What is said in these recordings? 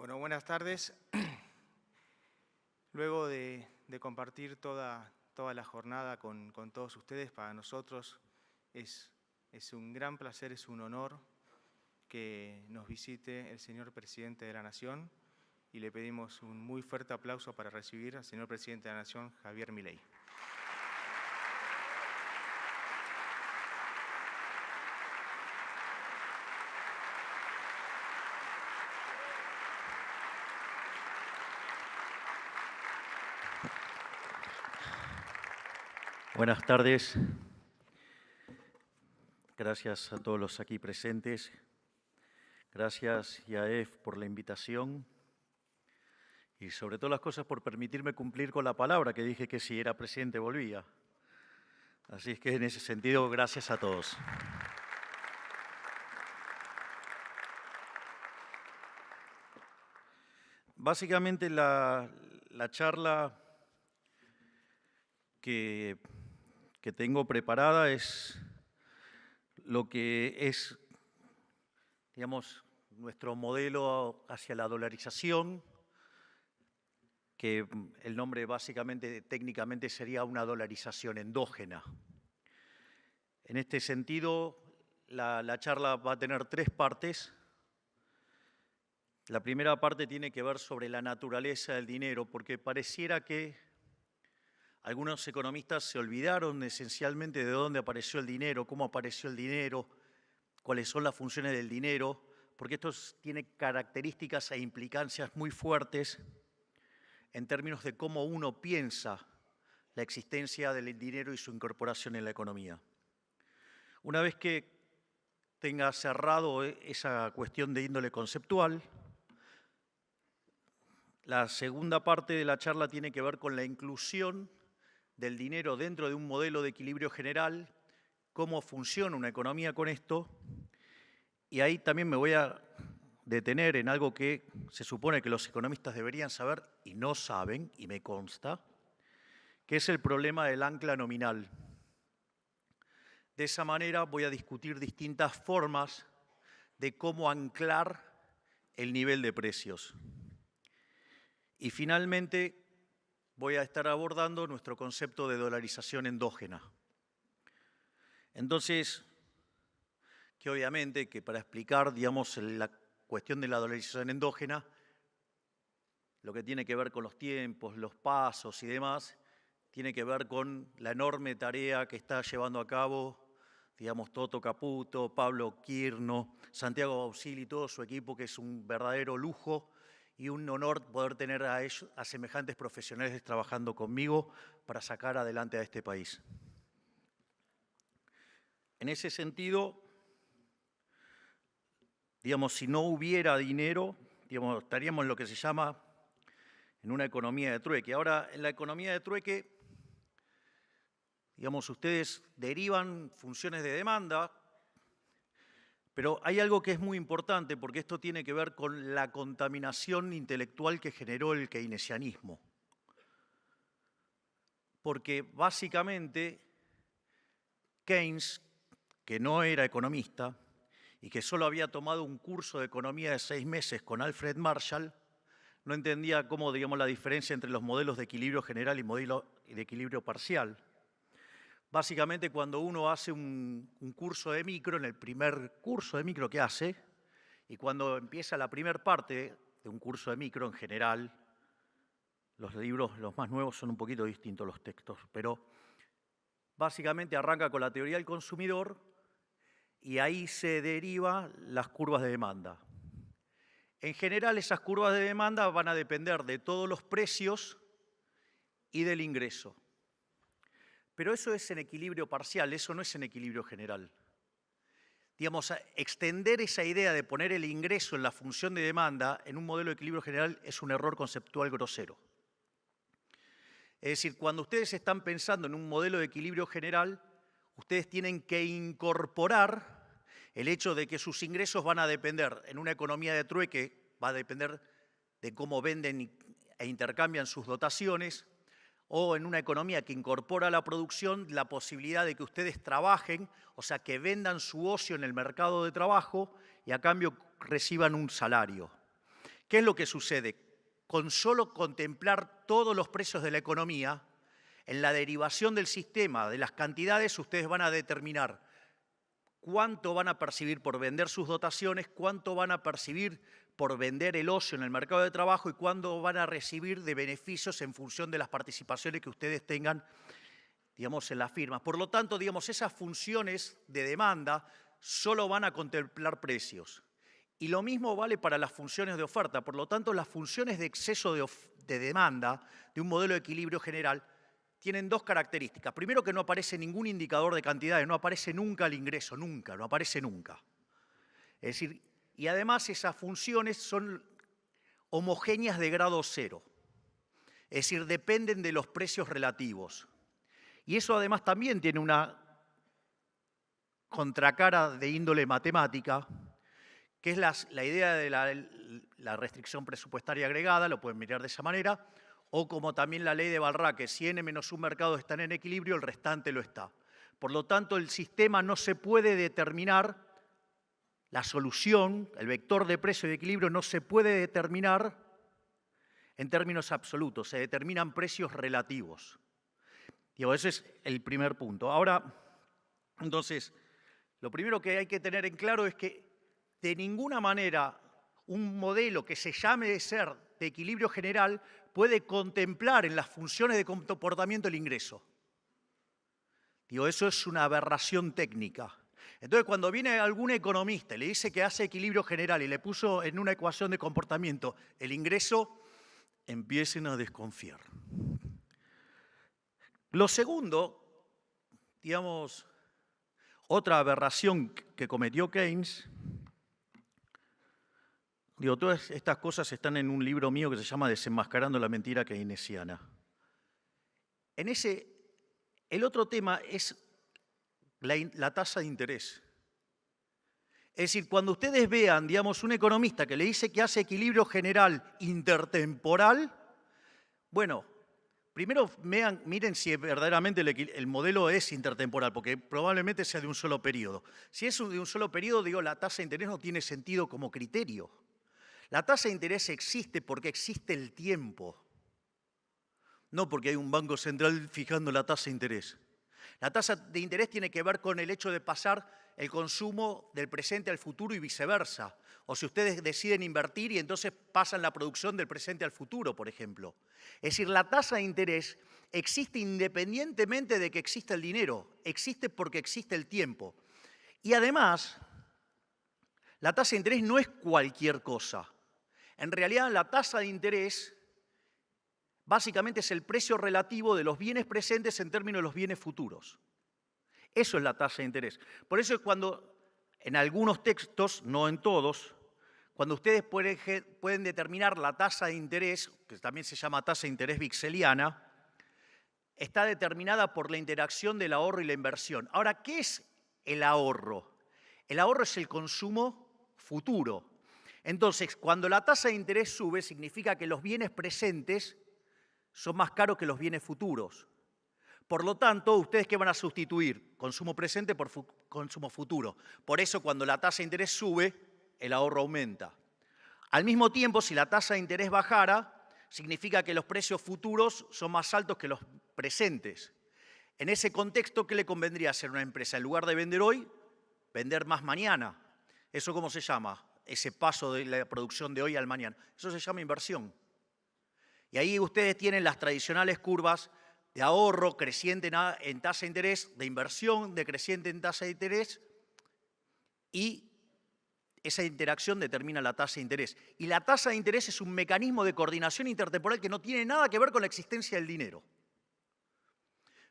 Bueno, buenas tardes. Luego de compartir toda la jornada con todos ustedes, para nosotros es un gran placer, es un honor que nos visite el señor Presidente de la Nación y le pedimos un muy fuerte aplauso para recibir al señor Presidente de la Nación, Javier Milei. Buenas tardes. Gracias a todos los aquí presentes. Gracias, Yaef, por la invitación y sobre todas las cosas por permitirme cumplir con la palabra que dije que si era presidente volvía. Así es que en ese sentido, gracias a todos. Básicamente la charla que tengo preparada es lo que es, digamos, nuestro modelo hacia la dolarización, que el nombre básicamente, técnicamente, sería una dolarización endógena. En este sentido, la charla va a tener tres partes. La primera parte tiene que ver sobre la naturaleza del dinero, porque pareciera que algunos economistas se olvidaron esencialmente de dónde apareció el dinero, cómo apareció el dinero, cuáles son las funciones del dinero, porque esto tiene características e implicancias muy fuertes en términos de cómo uno piensa la existencia del dinero y su incorporación en la economía. Una vez que tenga cerrado esa cuestión de índole conceptual, la segunda parte de la charla tiene que ver con la inclusión del dinero dentro de un modelo de equilibrio general, cómo funciona una economía con esto, y ahí también me voy a detener en algo que se supone que los economistas deberían saber y no saben, y me consta, que es el problema del ancla nominal. De esa manera voy a discutir distintas formas de cómo anclar el nivel de precios. Y finalmente voy a estar abordando nuestro concepto de dolarización endógena. Entonces, que obviamente que para explicar, digamos, la cuestión de la dolarización endógena, lo que tiene que ver con los tiempos, los pasos y demás, tiene que ver con la enorme tarea que está llevando a cabo, digamos, Toto Caputo, Pablo Quirno, Santiago Bausili y todo su equipo, que es un verdadero lujo y un honor poder tener a semejantes profesionales trabajando conmigo para sacar adelante a este país. En ese sentido, digamos, si no hubiera dinero, digamos, estaríamos en lo que se llama en una economía de trueque. Ahora, en la economía de trueque, digamos, ustedes derivan funciones de demanda, pero hay algo que es muy importante porque esto tiene que ver con la contaminación intelectual que generó el keynesianismo. Porque básicamente Keynes, que no era economista y que solo había tomado un curso de economía de 6 meses con Alfred Marshall, no entendía cómo, digamos, la diferencia entre los modelos de equilibrio general y modelo de equilibrio parcial. Básicamente, cuando uno hace un curso de micro, en el primer curso de micro que hace, y cuando empieza la primera parte de un curso de micro en general, los libros, los más nuevos, son un poquito distintos los textos, pero básicamente arranca con la teoría del consumidor y ahí se derivan las curvas de demanda. En general, esas curvas de demanda van a depender de todos los precios y del ingreso. Pero eso es en equilibrio parcial, eso no es en equilibrio general. Digamos, extender esa idea de poner el ingreso en la función de demanda en un modelo de equilibrio general es un error conceptual grosero. Es decir, cuando ustedes están pensando en un modelo de equilibrio general, ustedes tienen que incorporar el hecho de que sus ingresos van a depender, en una economía de trueque, va a depender de cómo venden e intercambian sus dotaciones, o en una economía que incorpora la producción, la posibilidad de que ustedes trabajen, o sea, que vendan su ocio en el mercado de trabajo y a cambio reciban un salario. ¿Qué es lo que sucede? Con solo contemplar todos los precios de la economía, en la derivación del sistema de las cantidades, ustedes van a determinar cuánto van a percibir por vender sus dotaciones, cuánto van a percibir por vender el ocio en el mercado de trabajo y cuánto van a recibir de beneficios en función de las participaciones que ustedes tengan, digamos, en las firmas. Por lo tanto, digamos, esas funciones de demanda solo van a contemplar precios. Y lo mismo vale para las funciones de oferta. Por lo tanto, las funciones de exceso de demanda de un modelo de equilibrio general tienen dos características. Primero, que no aparece ningún indicador de cantidades, no aparece nunca el ingreso, nunca, no aparece nunca. Es decir, y además esas funciones son homogéneas de grado cero. Es decir, dependen de los precios relativos. Y eso además también tiene una contracara de índole matemática, que es la idea de la restricción presupuestaria agregada, lo pueden mirar de esa manera, o como también la ley de Balrach, que si n menos un mercado están en equilibrio, el restante lo está. Por lo tanto, el sistema no se puede determinar, la solución, el vector de precio de equilibrio no se puede determinar en términos absolutos, se determinan precios relativos. Digo, ese es el primer punto. Ahora, entonces, lo primero que hay que tener en claro es que de ninguna manera un modelo que se llame de ser de equilibrio general puede contemplar en las funciones de comportamiento el ingreso. Digo, eso es una aberración técnica. Entonces, cuando viene algún economista y le dice que hace equilibrio general y le puso en una ecuación de comportamiento el ingreso, empiecen a desconfiar. Lo segundo, digamos, otra aberración que cometió Keynes, digo, todas estas cosas están en un libro mío que se llama Desenmascarando la mentira keynesiana. El otro tema es la tasa de interés. Es decir, cuando ustedes vean, digamos, un economista que le dice que hace equilibrio general intertemporal, bueno, primero miren si verdaderamente el modelo es intertemporal, porque probablemente sea de un solo periodo. Si es de un solo periodo, digo, la tasa de interés no tiene sentido como criterio. La tasa de interés existe porque existe el tiempo, no porque hay un banco central fijando la tasa de interés. La tasa de interés tiene que ver con el hecho de pasar el consumo del presente al futuro y viceversa. O si ustedes deciden invertir y entonces pasan la producción del presente al futuro, por ejemplo. Es decir, la tasa de interés existe independientemente de que exista el dinero, existe porque existe el tiempo. Y además, la tasa de interés no es cualquier cosa. En realidad, la tasa de interés básicamente es el precio relativo de los bienes presentes en términos de los bienes futuros. Eso es la tasa de interés. Por eso es cuando, en algunos textos, no en todos, cuando ustedes pueden determinar la tasa de interés, que también se llama tasa de interés vixeliana, está determinada por la interacción del ahorro y la inversión. Ahora, ¿qué es el ahorro? El ahorro es el consumo futuro. Entonces, cuando la tasa de interés sube, significa que los bienes presentes son más caros que los bienes futuros. Por lo tanto, ¿ustedes qué van a sustituir? Consumo presente por consumo futuro. Por eso, cuando la tasa de interés sube, el ahorro aumenta. Al mismo tiempo, si la tasa de interés bajara, significa que los precios futuros son más altos que los presentes. En ese contexto, ¿qué le convendría hacer a una empresa? En lugar de vender hoy, vender más mañana. ¿Eso cómo se llama? Ese paso de la producción de hoy al mañana. Eso se llama inversión. Y ahí ustedes tienen las tradicionales curvas de ahorro creciente en tasa de interés, de inversión decreciente en tasa de interés, y esa interacción determina la tasa de interés. Y la tasa de interés es un mecanismo de coordinación intertemporal que no tiene nada que ver con la existencia del dinero.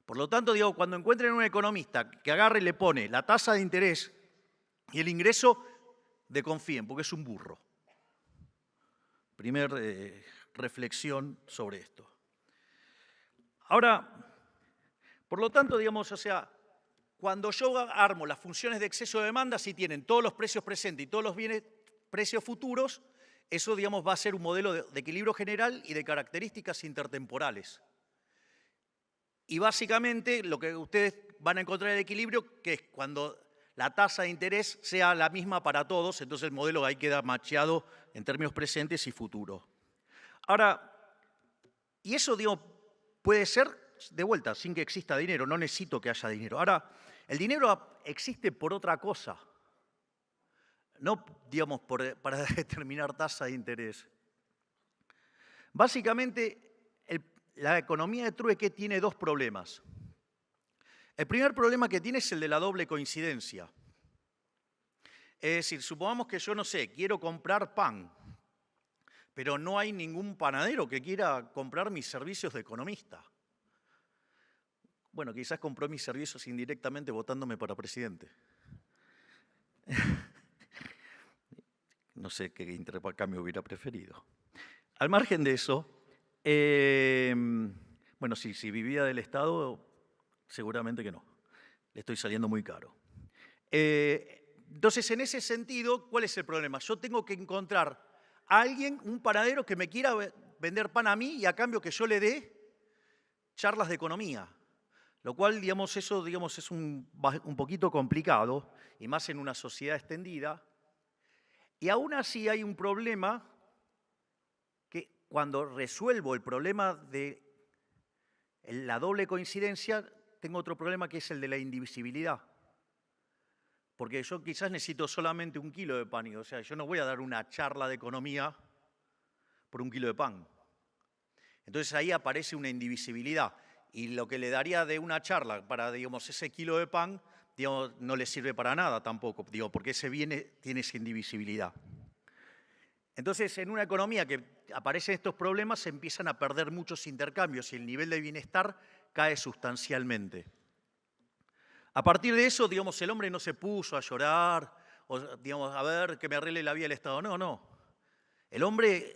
Por lo tanto, digo, cuando encuentren un economista que agarre y le pone la tasa de interés y el ingreso, desconfíen, porque es un burro. Primer reflexión sobre esto. Ahora, por lo tanto, digamos, o sea, cuando yo armo las funciones de exceso de demanda, si tienen todos los precios presentes y todos los precios futuros, eso, digamos, va a ser un modelo de equilibrio general y de características intertemporales. Y básicamente lo que ustedes van a encontrar en el equilibrio, que es cuando la tasa de interés sea la misma para todos, entonces el modelo ahí queda macheado en términos presentes y futuros. Ahora, y eso, digo, puede ser, de vuelta, sin que exista dinero, no necesito que haya dinero. Ahora, el dinero existe por otra cosa, no, digamos, para determinar tasa de interés. Básicamente, la economía de trueque tiene dos problemas. El primer problema que tiene es el de la doble coincidencia. Es decir, supongamos que yo, no sé, quiero comprar pan, pero no hay ningún panadero que quiera comprar mis servicios de economista. Bueno, quizás compró mis servicios indirectamente votándome para presidente. No sé qué intercambio hubiera preferido. Al margen de eso, bueno, si vivía del Estado, seguramente que no. Le estoy saliendo muy caro. Entonces, en ese sentido, ¿cuál es el problema? Yo tengo que encontrar a alguien, un panadero, que me quiera vender pan a mí y a cambio que yo le dé charlas de economía. Lo cual, digamos, eso digamos, es un poquito complicado, y más en una sociedad extendida. Y aún así hay un problema que cuando resuelvo el problema de la doble coincidencia, tengo otro problema que es el de la indivisibilidad. Porque yo quizás necesito solamente 1 kilo de pan, o sea, yo no voy a dar una charla de economía por 1 kilo de pan. Entonces ahí aparece una indivisibilidad. Y lo que le daría de una charla para, digamos, ese kilo de pan, digamos, no le sirve para nada tampoco, digo, porque ese bien tiene esa indivisibilidad. Entonces, en una economía que aparecen estos problemas, se empiezan a perder muchos intercambios y el nivel de bienestar cae sustancialmente. A partir de eso, digamos, el hombre no se puso a llorar, o, digamos, a ver, que me arregle la vida el Estado. No, no. El hombre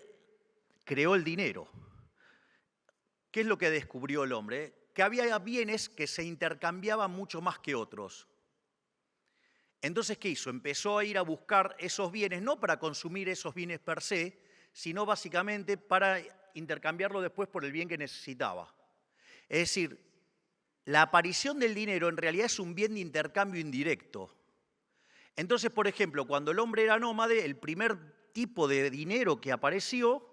creó el dinero. ¿Qué es lo que descubrió el hombre? Que había bienes que se intercambiaban mucho más que otros. Entonces, ¿qué hizo? Empezó a ir a buscar esos bienes, no para consumir esos bienes per se, sino básicamente para intercambiarlo después por el bien que necesitaba. Es decir, la aparición del dinero en realidad es un bien de intercambio indirecto. Entonces, por ejemplo, cuando el hombre era nómade, el primer tipo de dinero que apareció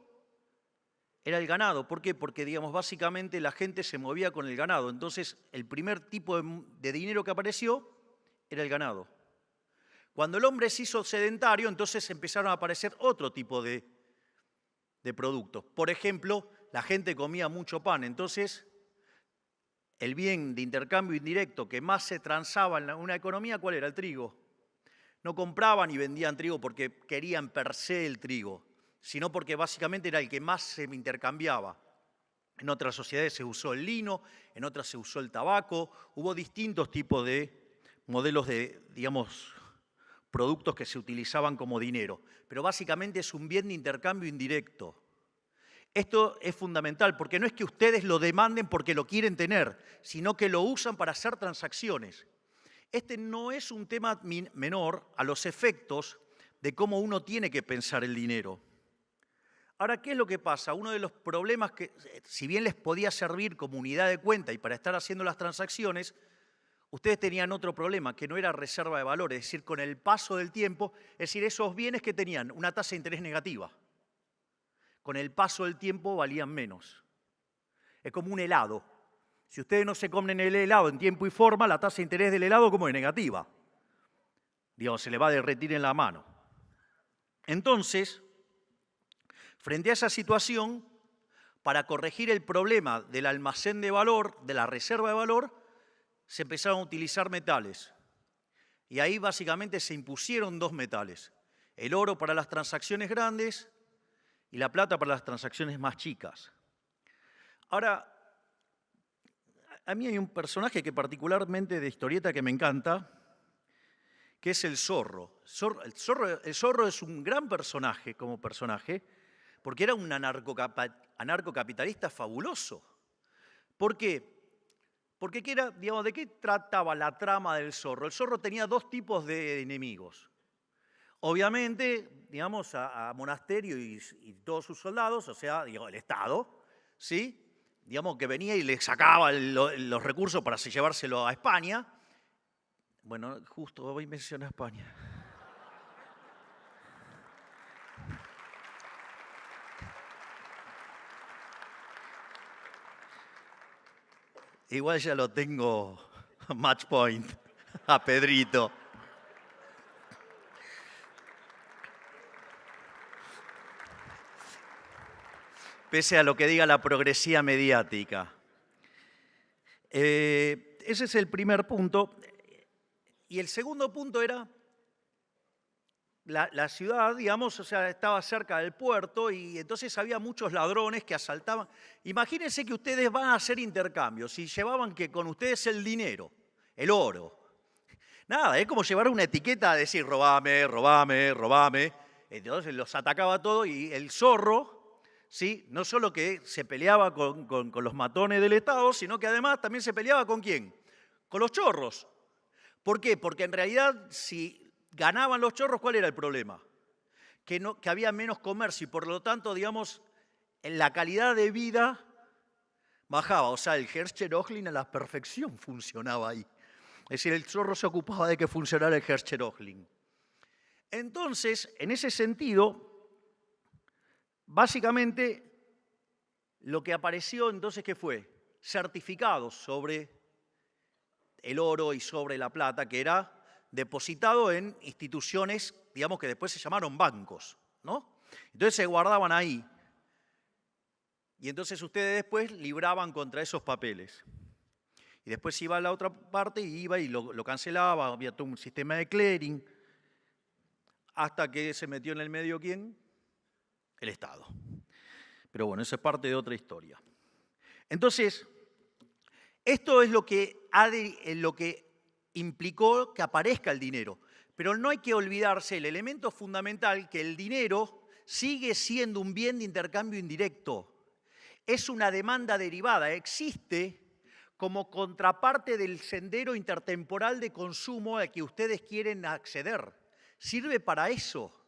era el ganado. ¿Por qué? Porque, digamos, básicamente la gente se movía con el ganado. Entonces, el primer tipo de dinero que apareció era el ganado. Cuando el hombre se hizo sedentario, entonces empezaron a aparecer otro tipo de productos. Por ejemplo, la gente comía mucho pan. Entonces, el bien de intercambio indirecto que más se transaba en una economía, ¿cuál era? El trigo. No compraban y vendían trigo porque querían per se el trigo, sino porque básicamente era el que más se intercambiaba. En otras sociedades se usó el lino, en otras se usó el tabaco. Hubo distintos tipos de modelos de, digamos, productos que se utilizaban como dinero. Pero básicamente es un bien de intercambio indirecto. Esto es fundamental porque no es que ustedes lo demanden porque lo quieren tener, sino que lo usan para hacer transacciones. Este no es un tema menor a los efectos de cómo uno tiene que pensar el dinero. Ahora, ¿qué es lo que pasa? Uno de los problemas que, si bien les podía servir como unidad de cuenta y para estar haciendo las transacciones, ustedes tenían otro problema, que no era reserva de valor, es decir, con el paso del tiempo, es decir, esos bienes que tenían una tasa de interés negativa, con el paso del tiempo valían menos. Es como un helado. Si ustedes no se comen el helado en tiempo y forma, la tasa de interés del helado como es negativa. Digamos, se le va a derretir en la mano. Entonces, frente a esa situación, para corregir el problema del almacén de valor, de la reserva de valor, se empezaron a utilizar metales. Y ahí básicamente se impusieron 2 metales. El oro para las transacciones grandes y la plata para las transacciones más chicas. Ahora, a mí hay un personaje que particularmente de historieta que me encanta, que es el zorro. El zorro es un gran personaje como personaje, porque era un anarcocapitalista fabuloso. ¿Por qué? Porque digamos, ¿de qué trataba la trama del zorro? El zorro tenía 2 tipos de enemigos. Obviamente, digamos, a Monasterio y todos sus soldados, o sea, digamos, el Estado, ¿sí? Digamos que venía y le sacaba los recursos para llevárselo a España. Bueno, justo hoy menciona España. Igual ya lo tengo match point a Pedrito. Pese a lo que diga la progresía mediática. Ese es el primer punto. Y el segundo punto era, la ciudad, digamos, o sea, estaba cerca del puerto y entonces había muchos ladrones que asaltaban. Imagínense que ustedes van a hacer intercambios y llevaban que con ustedes el dinero, el oro. Nada, es como llevar una etiqueta a decir, robame, robame, robame. Entonces los atacaba todo y el zorro, ¿sí? No solo que se peleaba con los matones del Estado, sino que además también se peleaba ¿con quién? Con los chorros. ¿Por qué? Porque en realidad si ganaban los chorros, ¿cuál era el problema? Que había menos comercio y por lo tanto, digamos, la calidad de vida bajaba. O sea, el Herrscher-Oechling a la perfección funcionaba ahí. Es decir, el zorro se ocupaba de que funcionara el Herrscher-Oechling. Entonces, en ese sentido, básicamente lo que apareció entonces, ¿qué fue? Certificados sobre el oro y sobre la plata, que era depositado en instituciones, digamos, que después se llamaron bancos, ¿no? Entonces se guardaban ahí. Y entonces ustedes después libraban contra esos papeles. Y después iba a la otra parte y iba y lo cancelaba, había todo un sistema de clearing, hasta que se metió en el medio, ¿quién? El Estado. Pero bueno, eso es parte de otra historia. Entonces, esto es lo que implicó que aparezca el dinero. Pero no hay que olvidarse el elemento fundamental, que el dinero sigue siendo un bien de intercambio indirecto. Es una demanda derivada, existe como contraparte del sendero intertemporal de consumo al que ustedes quieren acceder. Sirve para eso.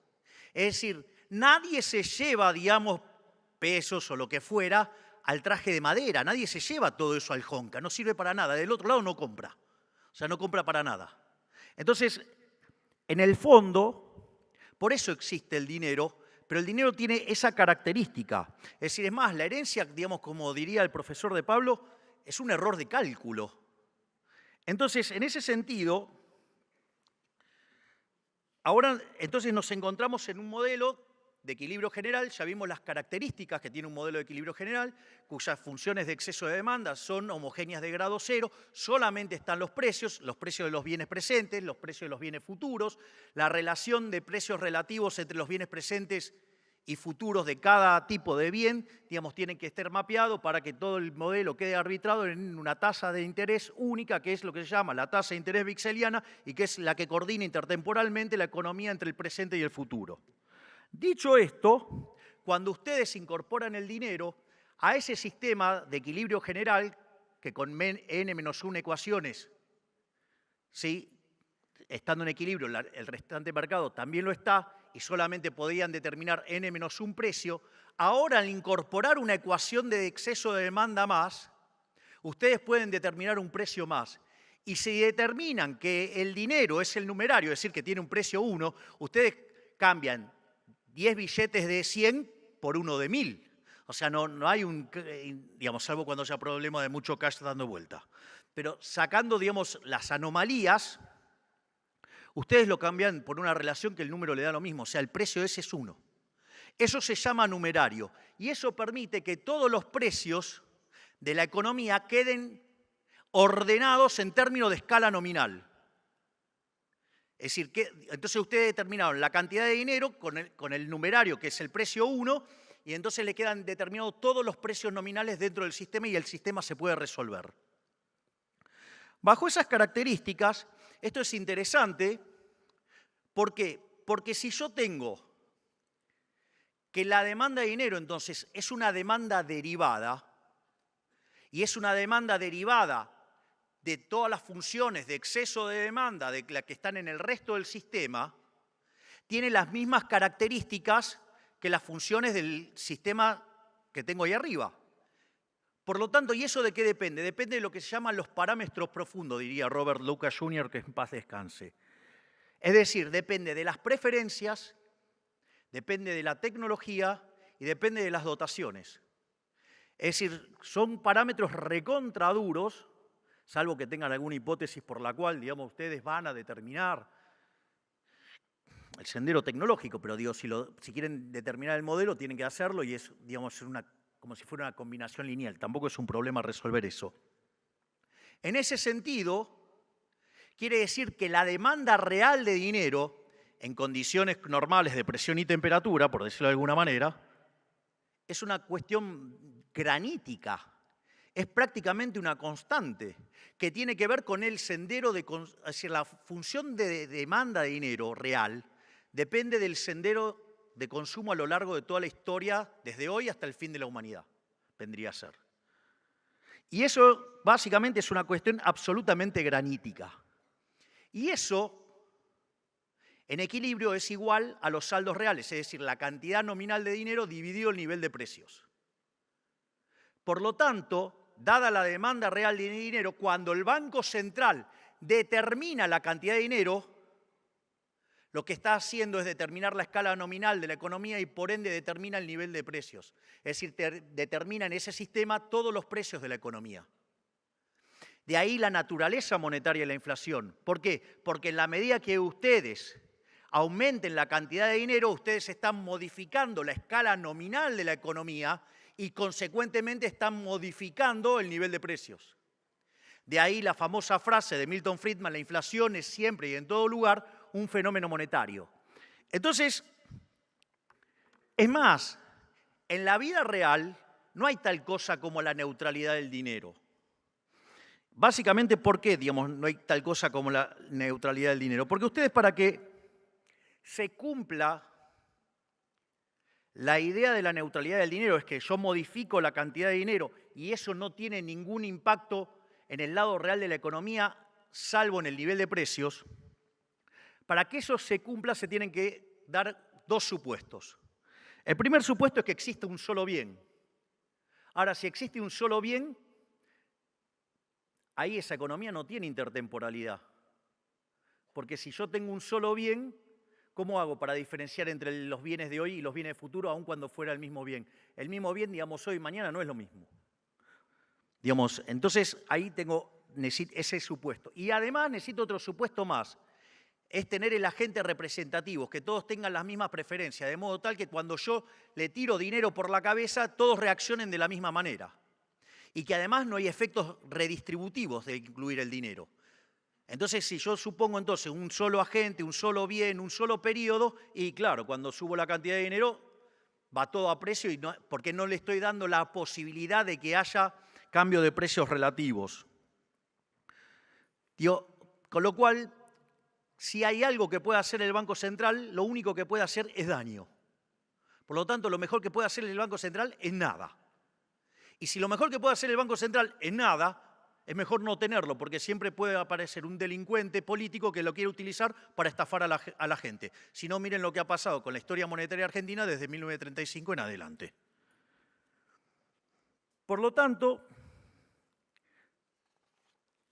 Es decir, nadie se lleva, digamos, pesos o lo que fuera al traje de madera, nadie se lleva todo eso al jonca, no sirve para nada, del otro lado no compra, o sea, no compra para nada. Entonces, en el fondo, por eso existe el dinero, pero el dinero tiene esa característica. Es decir, es más, la herencia, digamos, como diría el profesor de Pablo, es un error de cálculo. Entonces, en ese sentido, ahora entonces nos encontramos en un modelo de equilibrio general, ya vimos las características que tiene un modelo de equilibrio general, cuyas funciones de exceso de demanda son homogéneas de grado cero, solamente están los precios de los bienes presentes, los precios de los bienes futuros, la relación de precios relativos entre los bienes presentes y futuros de cada tipo de bien, digamos, tienen que estar mapeados para que todo el modelo quede arbitrado en una tasa de interés única, que es lo que se llama la tasa de interés vixeliana y que es la que coordina intertemporalmente la economía entre el presente y el futuro. Dicho esto, cuando ustedes incorporan el dinero a ese sistema de equilibrio general, que con n-1 ecuaciones, ¿sí?, estando en equilibrio, el restante mercado también lo está, y solamente podían determinar n-1 precio, ahora al incorporar una ecuación de exceso de demanda más, ustedes pueden determinar un precio más. Y si determinan que el dinero es el numerario, es decir, que tiene un precio 1, ustedes cambian 10 billetes de 100 por uno de 1000. O sea, no hay un, digamos, salvo cuando haya problema de mucho cash dando vuelta. Pero sacando, digamos, las anomalías, ustedes lo cambian por una relación que el número le da lo mismo. O sea, el precio ese es 1. Eso se llama numerario. Y eso permite que todos los precios de la economía queden ordenados en términos de escala nominal. Es decir, que entonces ustedes determinaron la cantidad de dinero con el numerario, que es el precio 1, y entonces le quedan determinados todos los precios nominales dentro del sistema y el sistema se puede resolver. Bajo esas características, esto es interesante. ¿Por qué? Porque si yo tengo que la demanda de dinero, entonces, es una demanda derivada, y es una demanda derivada de todas las funciones de exceso de demanda de las que están en el resto del sistema, tiene las mismas características que las funciones del sistema que tengo ahí arriba. Por lo tanto, ¿y eso de qué depende? Depende de lo que se llaman los parámetros profundos, diría Robert Lucas Jr., que en paz descanse. Es decir, depende de las preferencias, depende de la tecnología y depende de las dotaciones. Es decir, son parámetros recontraduros, salvo que tengan alguna hipótesis por la cual, digamos, ustedes van a determinar el sendero tecnológico, pero digo, si quieren determinar el modelo, tienen que hacerlo y es, digamos, como si fuera una combinación lineal. Tampoco es un problema resolver eso. En ese sentido, quiere decir que la demanda real de dinero, en condiciones normales de presión y temperatura, por decirlo de alguna manera, es una cuestión granítica. Es prácticamente una constante que tiene que ver con el sendero es decir, la función de demanda de dinero real depende del sendero de consumo a lo largo de toda la historia, desde hoy hasta el fin de la humanidad, vendría a ser. Y eso básicamente es una cuestión absolutamente granítica. Y eso, en equilibrio, es igual a los saldos reales, es decir, la cantidad nominal de dinero dividido el nivel de precios. Por lo tanto, dada la demanda real de dinero, cuando el Banco Central determina la cantidad de dinero, lo que está haciendo es determinar la escala nominal de la economía y por ende determina el nivel de precios. Es decir, determina en ese sistema todos los precios de la economía. De ahí la naturaleza monetaria de la inflación. ¿Por qué? Porque en la medida que ustedes aumenten la cantidad de dinero, ustedes están modificando la escala nominal de la economía y consecuentemente están modificando el nivel de precios. De ahí la famosa frase de Milton Friedman, la inflación es siempre y en todo lugar un fenómeno monetario. Entonces, es más, en la vida real no hay tal cosa como la neutralidad del dinero. Básicamente, ¿por qué, digamos, no hay tal cosa como la neutralidad del dinero? Porque ustedes, para que se cumpla la idea de la neutralidad del dinero, es que yo modifico la cantidad de dinero y eso no tiene ningún impacto en el lado real de la economía, salvo en el nivel de precios. Para que eso se cumpla se tienen que dar dos supuestos. El primer supuesto es que existe un solo bien. Ahora, si existe un solo bien, ahí esa economía no tiene intertemporalidad. Porque si yo tengo un solo bien, ¿cómo hago para diferenciar entre los bienes de hoy y los bienes de futuro, aun cuando fuera el mismo bien? El mismo bien, digamos, hoy y mañana no es lo mismo. Digamos, entonces ahí necesito ese supuesto. Y además necesito otro supuesto más. Es tener el agente representativo, que todos tengan las mismas preferencias, de modo tal que cuando yo le tiro dinero por la cabeza, todos reaccionen de la misma manera. Y que además no hay efectos redistributivos de incluir el dinero. Entonces, si yo supongo entonces un solo agente, un solo bien, un solo periodo, y claro, cuando subo la cantidad de dinero, va todo a precio porque no le estoy dando la posibilidad de que haya cambio de precios relativos. Con lo cual, si hay algo que pueda hacer el Banco Central, lo único que puede hacer es daño. Por lo tanto, lo mejor que puede hacer el Banco Central es nada. Y si lo mejor que puede hacer el Banco Central es nada, es mejor no tenerlo, porque siempre puede aparecer un delincuente político que lo quiere utilizar para estafar a la gente. Si no, miren lo que ha pasado con la historia monetaria argentina desde 1935 en adelante. Por lo tanto,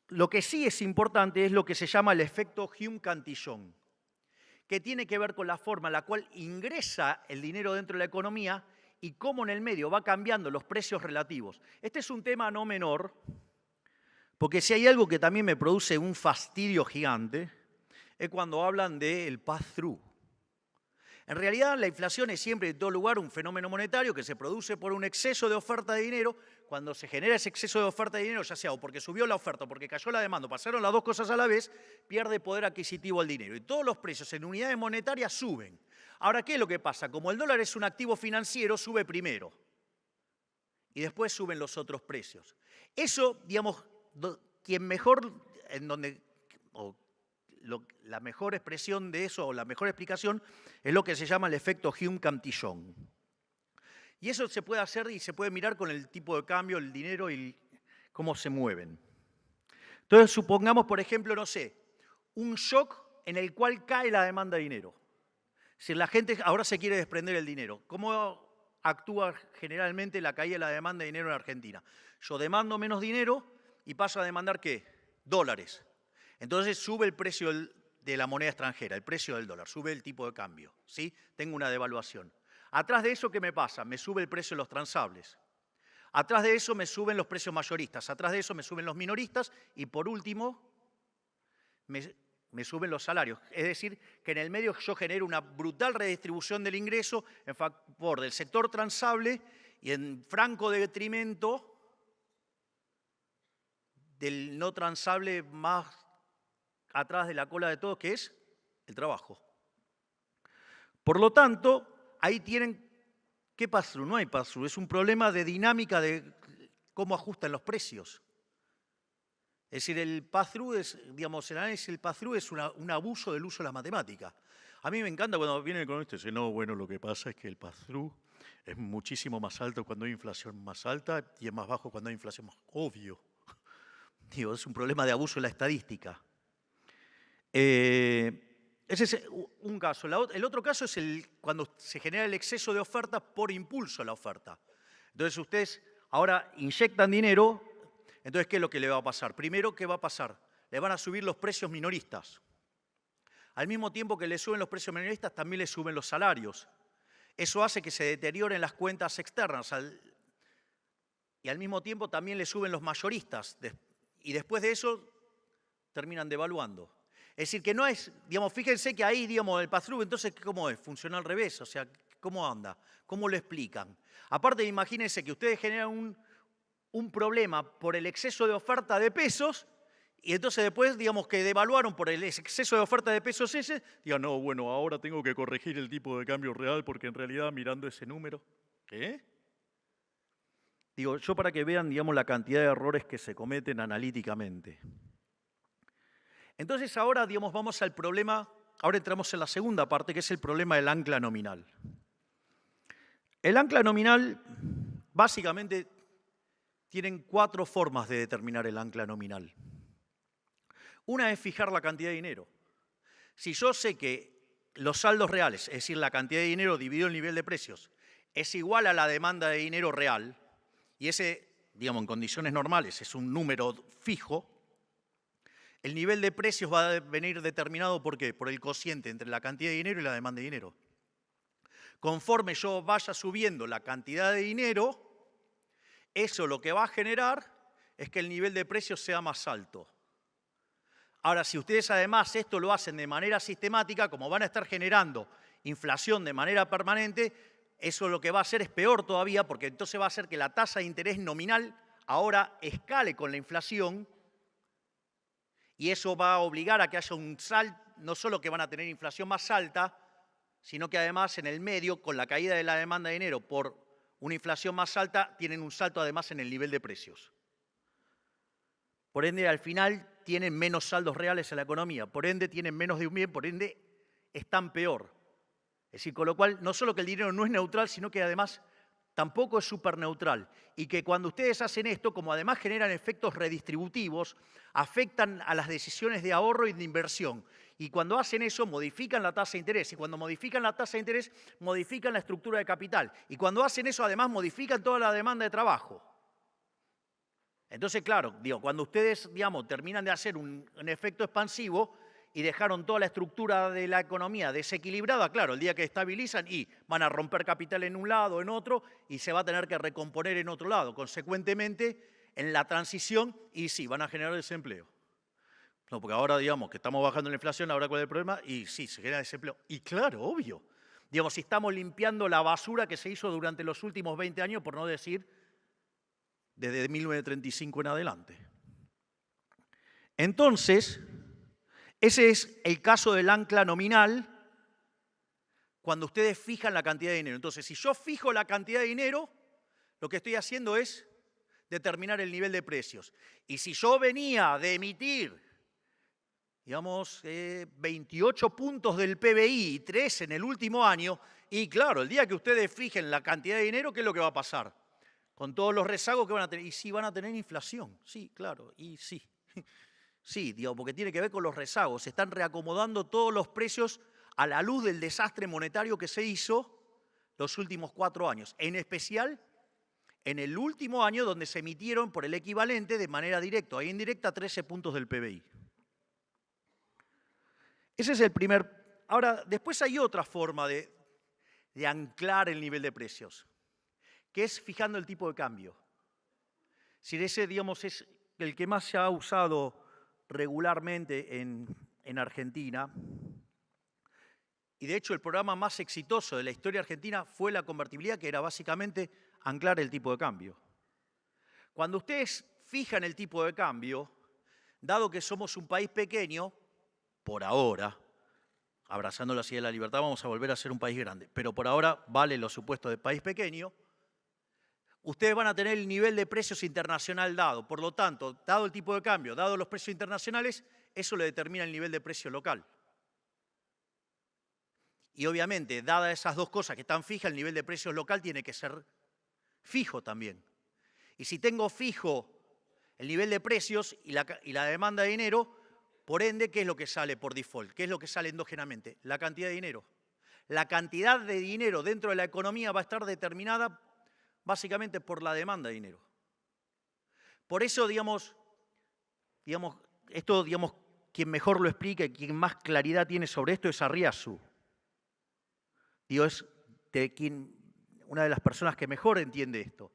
lo que sí es importante es lo que se llama el efecto Hume-Cantillon, que tiene que ver con la forma en la cual ingresa el dinero dentro de la economía y cómo en el medio va cambiando los precios relativos. Este es un tema no menor, porque si hay algo que también me produce un fastidio gigante, es cuando hablan del pass-through. En realidad, la inflación es siempre en todo lugar un fenómeno monetario que se produce por un exceso de oferta de dinero. Cuando se genera ese exceso de oferta de dinero, ya sea o porque subió la oferta o porque cayó la demanda, pasaron las dos cosas a la vez, pierde poder adquisitivo el dinero. Y todos los precios en unidades monetarias suben. Ahora, ¿qué es lo que pasa? Como el dólar es un activo financiero, sube primero. Y después suben los otros precios. Eso, digamos, quien mejor, la mejor expresión de eso, o la mejor explicación, es lo que se llama el efecto Hume-Cantillon. Y eso se puede hacer y se puede mirar con el tipo de cambio, el dinero y cómo se mueven. Entonces, supongamos, por ejemplo, no sé, un shock en el cual cae la demanda de dinero. Si la gente ahora se quiere desprender del dinero, ¿cómo actúa generalmente la caída de la demanda de dinero en Argentina. Yo demando menos dinero y paso a demandar, ¿qué? Dólares. Entonces sube el precio de la moneda extranjera, el precio del dólar, sube el tipo de cambio, ¿sí? Tengo una devaluación. Atrás de eso, ¿qué me pasa? Me sube el precio de los transables. Atrás de eso me suben los precios mayoristas, atrás de eso me suben los minoristas y por último me suben los salarios. Es decir, que en el medio yo genero una brutal redistribución del ingreso en favor del sector transable y en franco detrimento del no transable más atrás de la cola de todos, que es el trabajo. Por lo tanto, ahí tienen, ¿qué pass-through? No hay pass-through, es un problema de dinámica de cómo ajustan los precios. Es decir, el pass-through es, digamos, el análisis del pass-through es un abuso del uso de las matemáticas. A mí me encanta cuando viene el economista y dice, no, bueno, lo que pasa es que el pass-through es muchísimo más alto cuando hay inflación más alta y es más bajo cuando hay inflación más obvio. Digo, es un problema de abuso de la estadística. Ese es un caso. El otro caso es cuando se genera el exceso de oferta por impulso a la oferta. Entonces ustedes ahora inyectan dinero, entonces ¿qué es lo que le va a pasar? Primero, ¿qué va a pasar? Le van a subir los precios minoristas. Al mismo tiempo que le suben los precios minoristas, también le suben los salarios. Eso hace que se deterioren las cuentas externas. Y al mismo tiempo también le suben los mayoristas. Y después de eso terminan devaluando. Es decir, que no es, digamos, fíjense que ahí, digamos, el pass-through, entonces, ¿cómo es? Funciona al revés, o sea, ¿cómo anda? ¿Cómo lo explican? Aparte, imagínense que ustedes generan un problema por el exceso de oferta de pesos y entonces después, digamos, que devaluaron por el exceso de oferta de pesos ese, digan, no, bueno, ahora tengo que corregir el tipo de cambio real porque en realidad mirando ese número, ¿qué? Digo, yo para que vean, digamos, la cantidad de errores que se cometen analíticamente. Entonces ahora, digamos, vamos al problema, ahora entramos en la segunda parte, que es el problema del ancla nominal. El ancla nominal, básicamente, tienen 4 formas de determinar el ancla nominal. Una es fijar la cantidad de dinero. Si yo sé que los saldos reales, es decir, la cantidad de dinero dividido el nivel de precios, es igual a la demanda de dinero real, y ese, digamos, en condiciones normales es un número fijo, el nivel de precios va a venir determinado ¿por qué? Por el cociente entre la cantidad de dinero y la demanda de dinero. Conforme yo vaya subiendo la cantidad de dinero, eso lo que va a generar es que el nivel de precios sea más alto. Ahora, si ustedes además esto lo hacen de manera sistemática, como van a estar generando inflación de manera permanente, eso lo que va a hacer es peor todavía, porque entonces va a hacer que la tasa de interés nominal ahora escale con la inflación, y eso va a obligar a que haya un salto, no solo que van a tener inflación más alta, sino que además en el medio, con la caída de la demanda de dinero por una inflación más alta, tienen un salto además en el nivel de precios. Por ende, al final tienen menos saldos reales en la economía, por ende tienen menos de un bien, por ende están peor. Es decir, con lo cual no solo que el dinero no es neutral, sino que además tampoco es superneutral. Y que cuando ustedes hacen esto, como además generan efectos redistributivos, afectan a las decisiones de ahorro y de inversión. Y cuando hacen eso, modifican la tasa de interés. Y cuando modifican la tasa de interés, modifican la estructura de capital. Y cuando hacen eso, además, modifican toda la demanda de trabajo. Entonces, claro, digo, cuando ustedes, digamos, terminan de hacer un efecto expansivo y dejaron toda la estructura de la economía desequilibrada, claro, el día que estabilizan y van a romper capital en un lado, en otro, y se va a tener que recomponer en otro lado. Consecuentemente, en la transición, y sí, van a generar desempleo. No, porque ahora, digamos, que estamos bajando la inflación, ahora ¿cuál es el problema? Y sí, se genera desempleo. Y claro, obvio. Digamos, si estamos limpiando la basura que se hizo durante los últimos 20 años, por no decir desde 1935 en adelante. Entonces, ese es el caso del ancla nominal cuando ustedes fijan la cantidad de dinero. Entonces, si yo fijo la cantidad de dinero, lo que estoy haciendo es determinar el nivel de precios. Y si yo venía de emitir, digamos, 28 puntos del PBI y 3 en el último año, y claro, el día que ustedes fijen la cantidad de dinero, ¿qué es lo que va a pasar? Con todos los rezagos que van a tener. Y sí, van a tener inflación. Sí, claro, y sí. Sí, digo, porque tiene que ver con los rezagos. Se están reacomodando todos los precios a la luz del desastre monetario que se hizo los últimos 4 años, en especial en el último año donde se emitieron por el equivalente de manera directa e indirecta 13 puntos del PBI. Ese es el primer. Ahora, después hay otra forma de anclar el nivel de precios, que es fijando el tipo de cambio. Si ese, digamos, es el que más se ha usado regularmente en Argentina, y de hecho el programa más exitoso de la historia argentina fue la convertibilidad, que era básicamente anclar el tipo de cambio. Cuando ustedes fijan el tipo de cambio, dado que somos un país pequeño, por ahora, abrazando la idea de la libertad, vamos a volver a ser un país grande, pero por ahora vale los supuestos de país pequeño, ustedes van a tener el nivel de precios internacional dado. Por lo tanto, dado el tipo de cambio, dado los precios internacionales, eso le determina el nivel de precio local. Y obviamente, dadas esas dos cosas que están fijas, el nivel de precios local tiene que ser fijo también. Y si tengo fijo el nivel de precios y la demanda de dinero, por ende, ¿qué es lo que sale por default? ¿Qué es lo que sale endógenamente? La cantidad de dinero. La cantidad de dinero dentro de la economía va a estar determinada básicamente por la demanda de dinero. Por eso, digamos, quien mejor lo explica y quien más claridad tiene sobre esto es Arriazu. Es una de las personas que mejor entiende esto.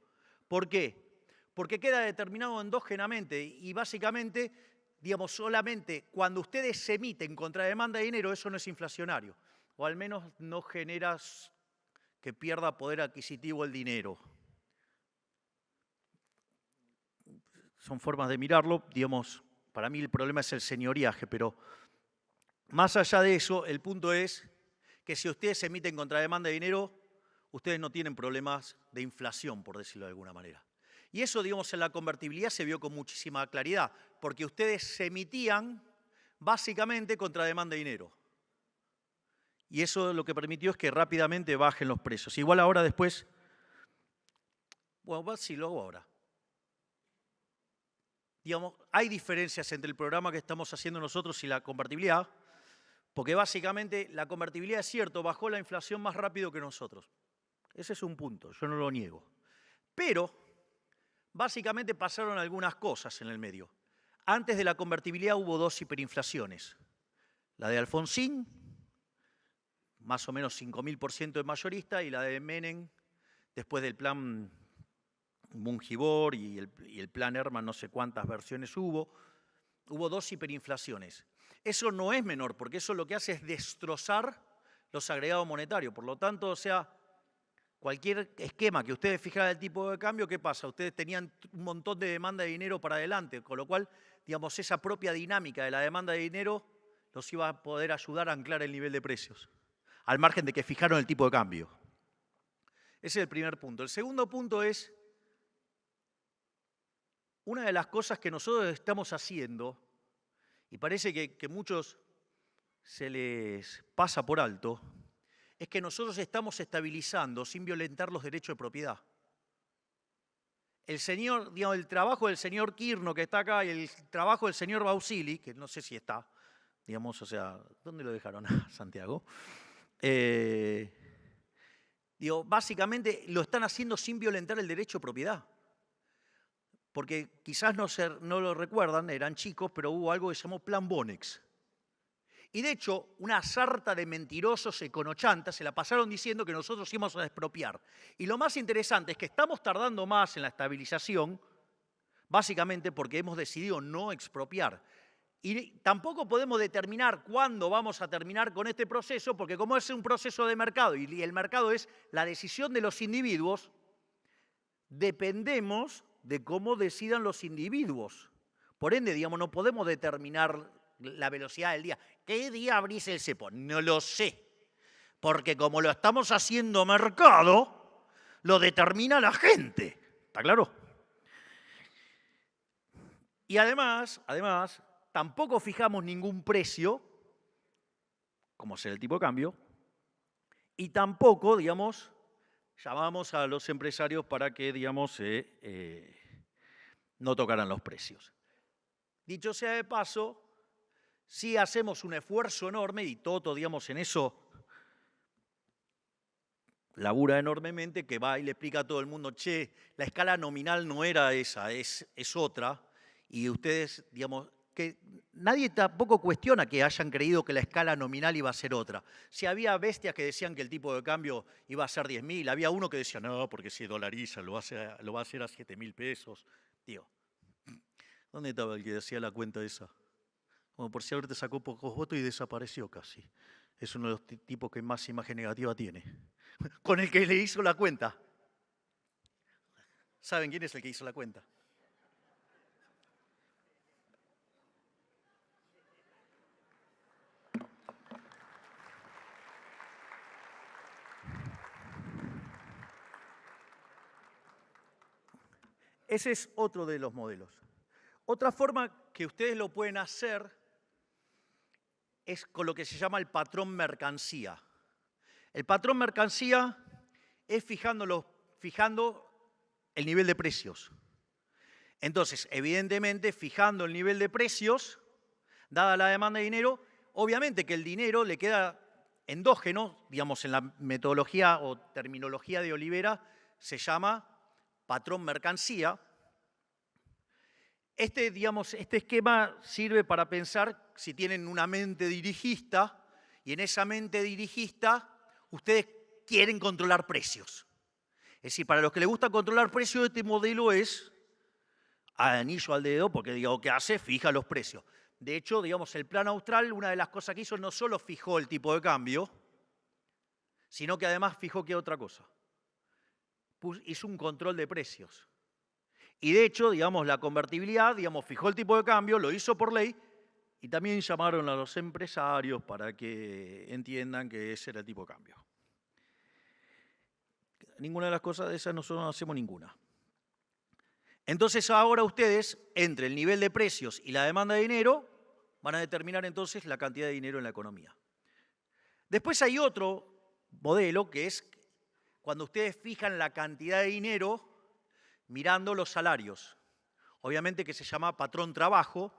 ¿Por qué? Porque queda determinado endógenamente y básicamente, solamente cuando ustedes se emiten contra demanda de dinero, eso no es inflacionario. O al menos no genera que pierda poder adquisitivo el dinero. Son formas de mirarlo, para mí el problema es el señoriaje, pero más allá de eso, el punto es que si ustedes se emiten contra demanda de dinero, ustedes no tienen problemas de inflación, por decirlo de alguna manera. Y eso, en la convertibilidad se vio con muchísima claridad, porque ustedes se emitían básicamente contra demanda de dinero. Y eso lo que permitió es que rápidamente bajen los precios. Igual ahora después, bueno, sí, lo hago ahora. Hay diferencias entre el programa que estamos haciendo nosotros y la convertibilidad, porque básicamente la convertibilidad, es cierto, bajó la inflación más rápido que nosotros. Ese es un punto, yo no lo niego. Pero básicamente pasaron algunas cosas en el medio. Antes de la convertibilidad hubo 2 hiperinflaciones. La de Alfonsín, más o menos 5.000% de mayorista, y la de Menem, después del plan Mungibor y el plan Herman, no sé cuántas versiones hubo 2 hiperinflaciones. Eso no es menor, porque eso lo que hace es destrozar los agregados monetarios. Por lo tanto, cualquier esquema que ustedes fijaran el tipo de cambio, ¿qué pasa? Ustedes tenían un montón de demanda de dinero para adelante, con lo cual, esa propia dinámica de la demanda de dinero los iba a poder ayudar a anclar el nivel de precios, al margen de que fijaron el tipo de cambio. Ese es el primer punto. El segundo punto es, una de las cosas que nosotros estamos haciendo, y parece que a muchos se les pasa por alto, es que nosotros estamos estabilizando sin violentar los derechos de propiedad. El trabajo del señor Kirno, que está acá, y el trabajo del señor Bausili, que no sé si está, ¿dónde lo dejaron a Santiago? Básicamente lo están haciendo sin violentar el derecho de propiedad. Porque quizás no lo recuerdan, eran chicos, pero hubo algo que se llamó Plan Bonex. Y de hecho, una sarta de mentirosos econochantas se la pasaron diciendo que nosotros íbamos a expropiar. Y lo más interesante es que estamos tardando más en la estabilización, básicamente porque hemos decidido no expropiar. Y tampoco podemos determinar cuándo vamos a terminar con este proceso, porque como es un proceso de mercado y el mercado es la decisión de los individuos, dependemos de cómo decidan los individuos. Por ende, no podemos determinar la velocidad del día. ¿Qué día abrís el cepo? No lo sé. Porque como lo estamos haciendo mercado, lo determina la gente. ¿Está claro? Y además, tampoco fijamos ningún precio, como será el tipo de cambio, y tampoco, llamamos a los empresarios para que, no tocaran los precios. Dicho sea de paso, sí hacemos un esfuerzo enorme, y Toto, en eso labura enormemente, que va y le explica a todo el mundo, che, la escala nominal no era esa, es otra, y ustedes, digamos, que nadie tampoco cuestiona que hayan creído que la escala nominal iba a ser otra. Si había bestias que decían que el tipo de cambio iba a ser 10.000, había uno que decía, no, porque si dolariza lo va a hacer a 7.000 pesos. Tío, ¿dónde estaba el que decía la cuenta esa? Como por si ahorita sacó pocos votos y desapareció casi. Es uno de los tipos que más imagen negativa tiene. Con el que le hizo la cuenta. ¿Saben quién es el que hizo la cuenta? Ese es otro de los modelos. Otra forma que ustedes lo pueden hacer es con lo que se llama el patrón mercancía. El patrón mercancía es fijando el nivel de precios. Entonces, evidentemente, fijando el nivel de precios, dada la demanda de dinero, obviamente que el dinero le queda endógeno, digamos, en la metodología o terminología de Olivera, se llama patrón mercancía. Este esquema sirve para pensar si tienen una mente dirigista y en esa mente dirigista ustedes quieren controlar precios. Es decir, para los que les gusta controlar precios, este modelo es anillo al dedo porque digo, ¿qué hace? Fija los precios. De hecho, digamos, el Plan Austral, una de las cosas que hizo no solo fijó el tipo de cambio, sino que además fijó ¿qué otra cosa? Hizo un control de precios. Y de hecho, digamos, la convertibilidad, digamos, fijó el tipo de cambio, lo hizo por ley, y también llamaron a los empresarios para que entiendan que ese era el tipo de cambio. Ninguna de las cosas de esas nosotros no hacemos ninguna. Entonces ahora ustedes, entre el nivel de precios y la demanda de dinero, van a determinar entonces la cantidad de dinero en la economía. Después hay otro modelo que es cuando ustedes fijan la cantidad de dinero mirando los salarios. Obviamente que se llama patrón trabajo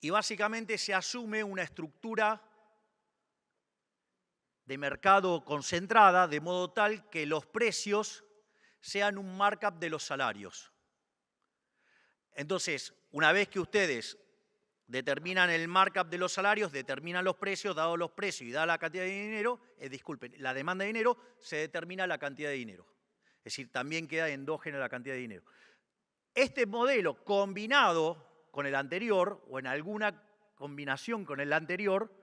y básicamente se asume una estructura de mercado concentrada de modo tal que los precios sean un markup de los salarios. Entonces, una vez que ustedes determinan el markup de los salarios, determinan los precios, dados los precios y dada la cantidad de dinero, la demanda de dinero, se determina la cantidad de dinero. Es decir, también queda endógena la cantidad de dinero. Este modelo combinado con el anterior o en alguna combinación con el anterior,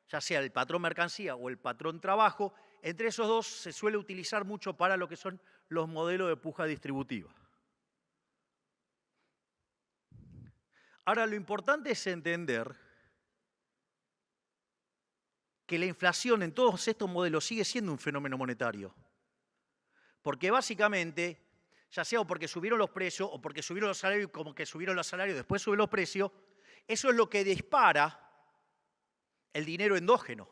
ya sea el patrón mercancía o el patrón trabajo, entre esos dos se suele utilizar mucho para lo que son los modelos de puja distributiva. Ahora, lo importante es entender que la inflación en todos estos modelos sigue siendo un fenómeno monetario. Porque básicamente, ya sea porque subieron los precios o porque subieron los salarios y como que subieron los salarios y después suben los precios, eso es lo que dispara el dinero endógeno.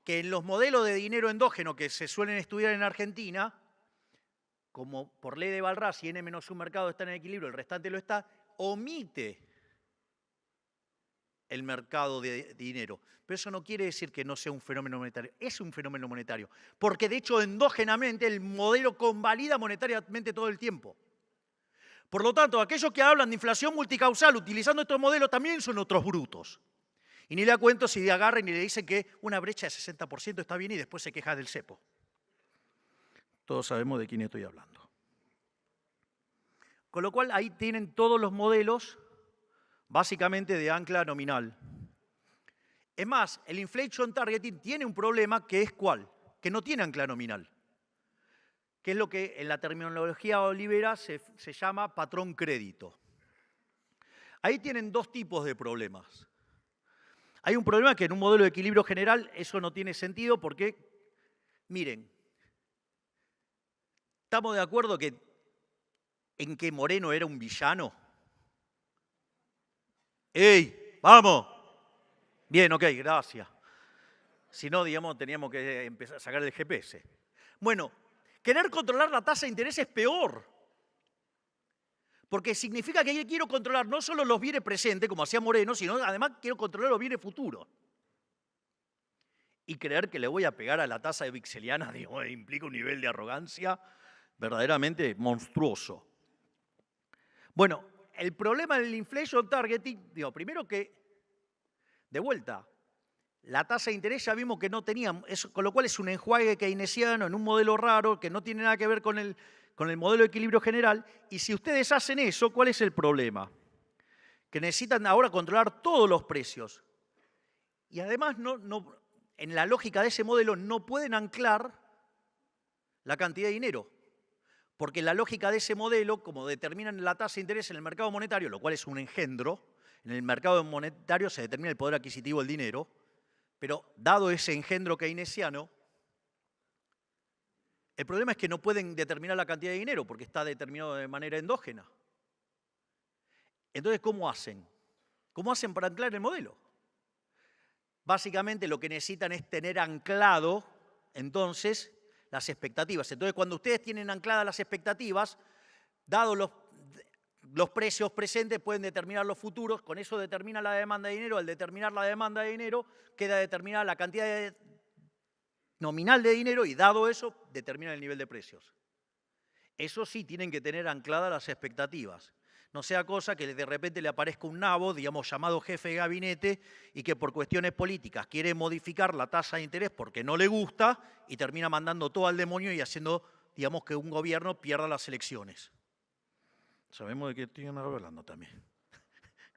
Que en los modelos de dinero endógeno que se suelen estudiar en Argentina, como por ley de Walras, si n menos un mercado está en equilibrio, el restante lo está, omite el mercado de dinero. Pero eso no quiere decir que no sea un fenómeno monetario. Es un fenómeno monetario. Porque de hecho, endógenamente, el modelo convalida monetariamente todo el tiempo. Por lo tanto, aquellos que hablan de inflación multicausal utilizando estos modelos también son otros brutos. Y ni le cuento si agarran y le dicen que una brecha de 60% está bien y después se queja del cepo. Todos sabemos de quién estoy hablando. Con lo cual, ahí tienen todos los modelos, básicamente de ancla nominal. Es más, el inflation targeting tiene un problema que es ¿cuál? Que no tiene ancla nominal. Que es lo que en la terminología Olivera se llama patrón crédito. Ahí tienen dos tipos de problemas. Hay un problema que en un modelo de equilibrio general eso no tiene sentido porque, miren, ¿estamos de acuerdo en que Moreno era un villano? ¡Ey! ¡Vamos! Bien, ok, gracias. Si no, digamos, teníamos que empezar a sacar el GPS. Bueno, querer controlar la tasa de interés es peor. Porque significa que yo quiero controlar no solo los bienes presentes, como hacía Moreno, sino además quiero controlar los bienes futuros. y creer que le voy a pegar a la tasa de Vixeliana, digo, implica un nivel de arrogancia verdaderamente monstruoso. Bueno, el problema del inflation targeting, digo, primero que, de vuelta, la tasa de interés ya vimos que no tenía, con lo cual es un enjuague keynesiano en un modelo raro que no tiene nada que ver con el modelo de equilibrio general. Y si ustedes hacen eso, ¿cuál es el problema? Que necesitan ahora controlar todos los precios. Y además, en la lógica de ese modelo, no pueden anclar la cantidad de dinero. Porque la lógica de ese modelo, como determinan la tasa de interés en el mercado monetario, lo cual es un engendro, en el mercado monetario se determina el poder adquisitivo del dinero, pero dado ese engendro keynesiano, el problema es que no pueden determinar la cantidad de dinero porque está determinado de manera endógena. Entonces, ¿cómo hacen? ¿Cómo hacen para anclar el modelo? Básicamente lo que necesitan es tener anclado, entonces, las expectativas. Entonces, cuando ustedes tienen ancladas las expectativas, dados los precios presentes, pueden determinar los futuros, con eso determina la demanda de dinero. Al determinar la demanda de dinero, queda determinada la cantidad nominal de dinero y dado eso, determina el nivel de precios. Eso sí, tienen que tener ancladas las expectativas. No sea cosa que de repente le aparezca un nabo, digamos, llamado jefe de gabinete, y que por cuestiones políticas quiere modificar la tasa de interés porque no le gusta y termina mandando todo al demonio y haciendo, digamos, que un gobierno pierda las elecciones. Sabemos de qué estoy hablando también.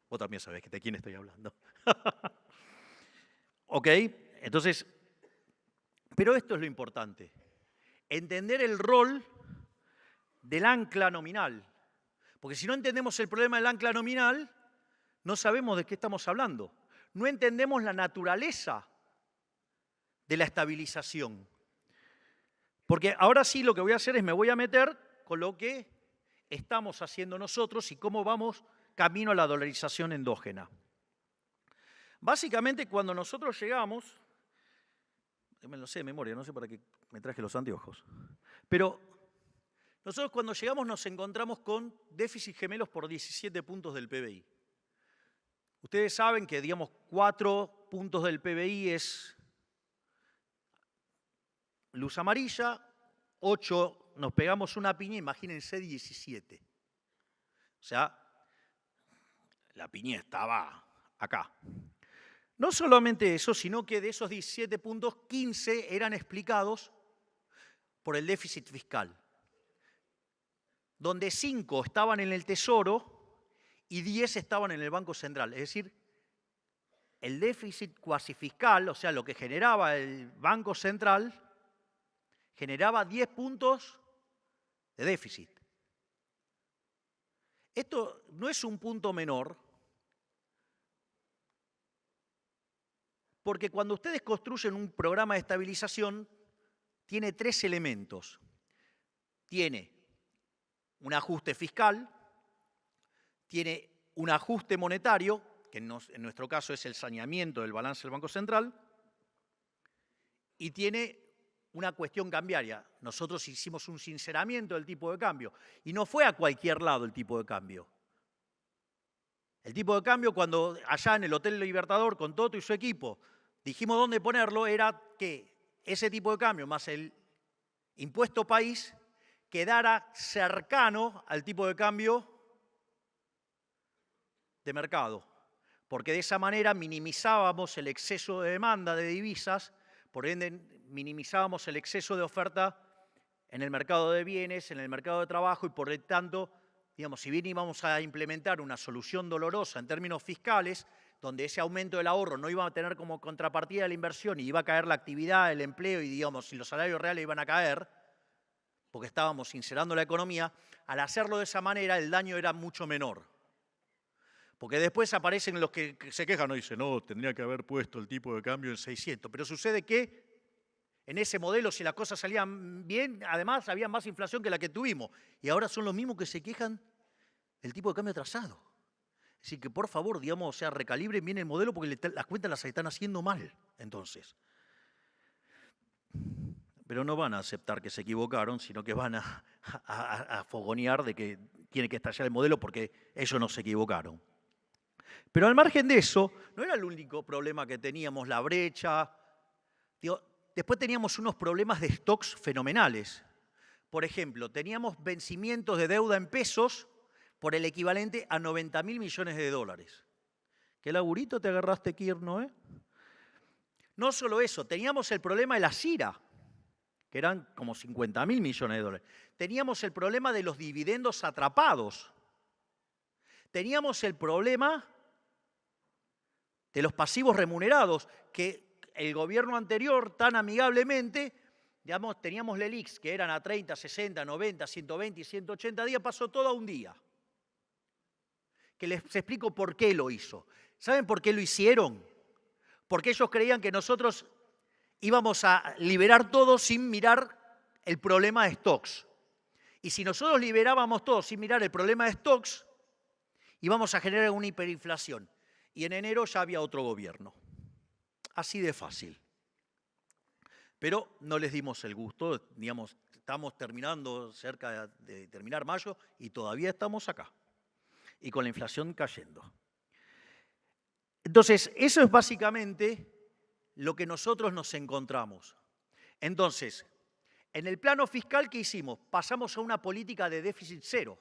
Vos también sabés de quién estoy hablando. ¿Ok? Entonces, pero esto es lo importante. Entender el rol del ancla nominal. Porque si no entendemos el problema del ancla nominal, no sabemos de qué estamos hablando. No entendemos la naturaleza de la estabilización. Porque ahora sí lo que voy a hacer es me voy a meter con lo que estamos haciendo nosotros y cómo vamos camino a la dolarización endógena. Básicamente, cuando nosotros llegamos, me lo sé de memoria, no sé para qué me traje los anteojos, pero nosotros cuando llegamos nos encontramos con déficit gemelos por 17 puntos del PBI. Ustedes saben que, digamos, 4 puntos del PBI es luz amarilla, 8 nos pegamos una piña, imagínense 17. O sea, la piña estaba acá. No solamente eso, sino que de esos 17 puntos, 15 eran explicados por el déficit fiscal, donde 5 estaban en el Tesoro y 10 estaban en el Banco Central. Es decir, el déficit cuasi fiscal, o sea, lo que generaba el Banco Central, generaba 10 puntos de déficit. Esto no es un punto menor, porque cuando ustedes construyen un programa de estabilización, tiene 3 elementos. Tiene un ajuste fiscal, tiene un ajuste monetario, que en nuestro caso es el saneamiento del balance del Banco Central, y tiene una cuestión cambiaria. Nosotros hicimos un sinceramiento del tipo de cambio, y no fue a cualquier lado el tipo de cambio. El tipo de cambio, cuando allá en el Hotel Libertador, con Toto y su equipo, dijimos dónde ponerlo, era que ese tipo de cambio más el impuesto país quedara cercano al tipo de cambio de mercado, porque de esa manera minimizábamos el exceso de demanda de divisas, por ende minimizábamos el exceso de oferta en el mercado de bienes, en el mercado de trabajo, y por lo tanto, digamos, si bien íbamos a implementar una solución dolorosa en términos fiscales, donde ese aumento del ahorro no iba a tener como contrapartida la inversión y iba a caer la actividad, el empleo y, digamos, si los salarios reales iban a caer, porque estábamos sincerando la economía, al hacerlo de esa manera el daño era mucho menor. Porque después aparecen los que se quejan y dicen, no, tendría que haber puesto el tipo de cambio en 600. Pero sucede que en ese modelo, si las cosas salían bien, además había más inflación que la que tuvimos. Y ahora son los mismos que se quejan del tipo de cambio atrasado. Es decir, que por favor, digamos, o sea, recalibren bien el modelo porque las cuentas las están haciendo mal, entonces. Pero no van a aceptar que se equivocaron, sino que van a fogonear de que tiene que estallar el modelo porque ellos no se equivocaron. Pero al margen de eso, no era el único problema que teníamos, la brecha, Digo, después teníamos unos problemas de stocks fenomenales. Por ejemplo, teníamos vencimientos de deuda en pesos por el equivalente a 90.000 millones de dólares. ¿Qué laburito te agarraste, Kirno, eh? No solo eso, teníamos el problema de la CIRA, que eran como 50.000 millones de dólares. Teníamos el problema de los dividendos atrapados. Teníamos el problema de los pasivos remunerados, que el gobierno anterior tan amigablemente, digamos, teníamos LELIQs que eran a 30, 60, 90, 120 y 180 días, pasó todo a un día. Que les explico por qué lo hizo. ¿Saben por qué lo hicieron? Porque ellos creían que nosotros íbamos a liberar todo sin mirar el problema de stocks. Y si nosotros liberábamos todo sin mirar el problema de stocks, íbamos a generar una hiperinflación. Y en enero ya había otro gobierno. Así de fácil. Pero no les dimos el gusto, digamos, estamos terminando cerca de terminar mayo y todavía estamos acá. Y con la inflación cayendo. Entonces, eso es básicamente lo que nosotros nos encontramos. Entonces, en el plano fiscal, ¿qué hicimos? Pasamos a una política de déficit cero.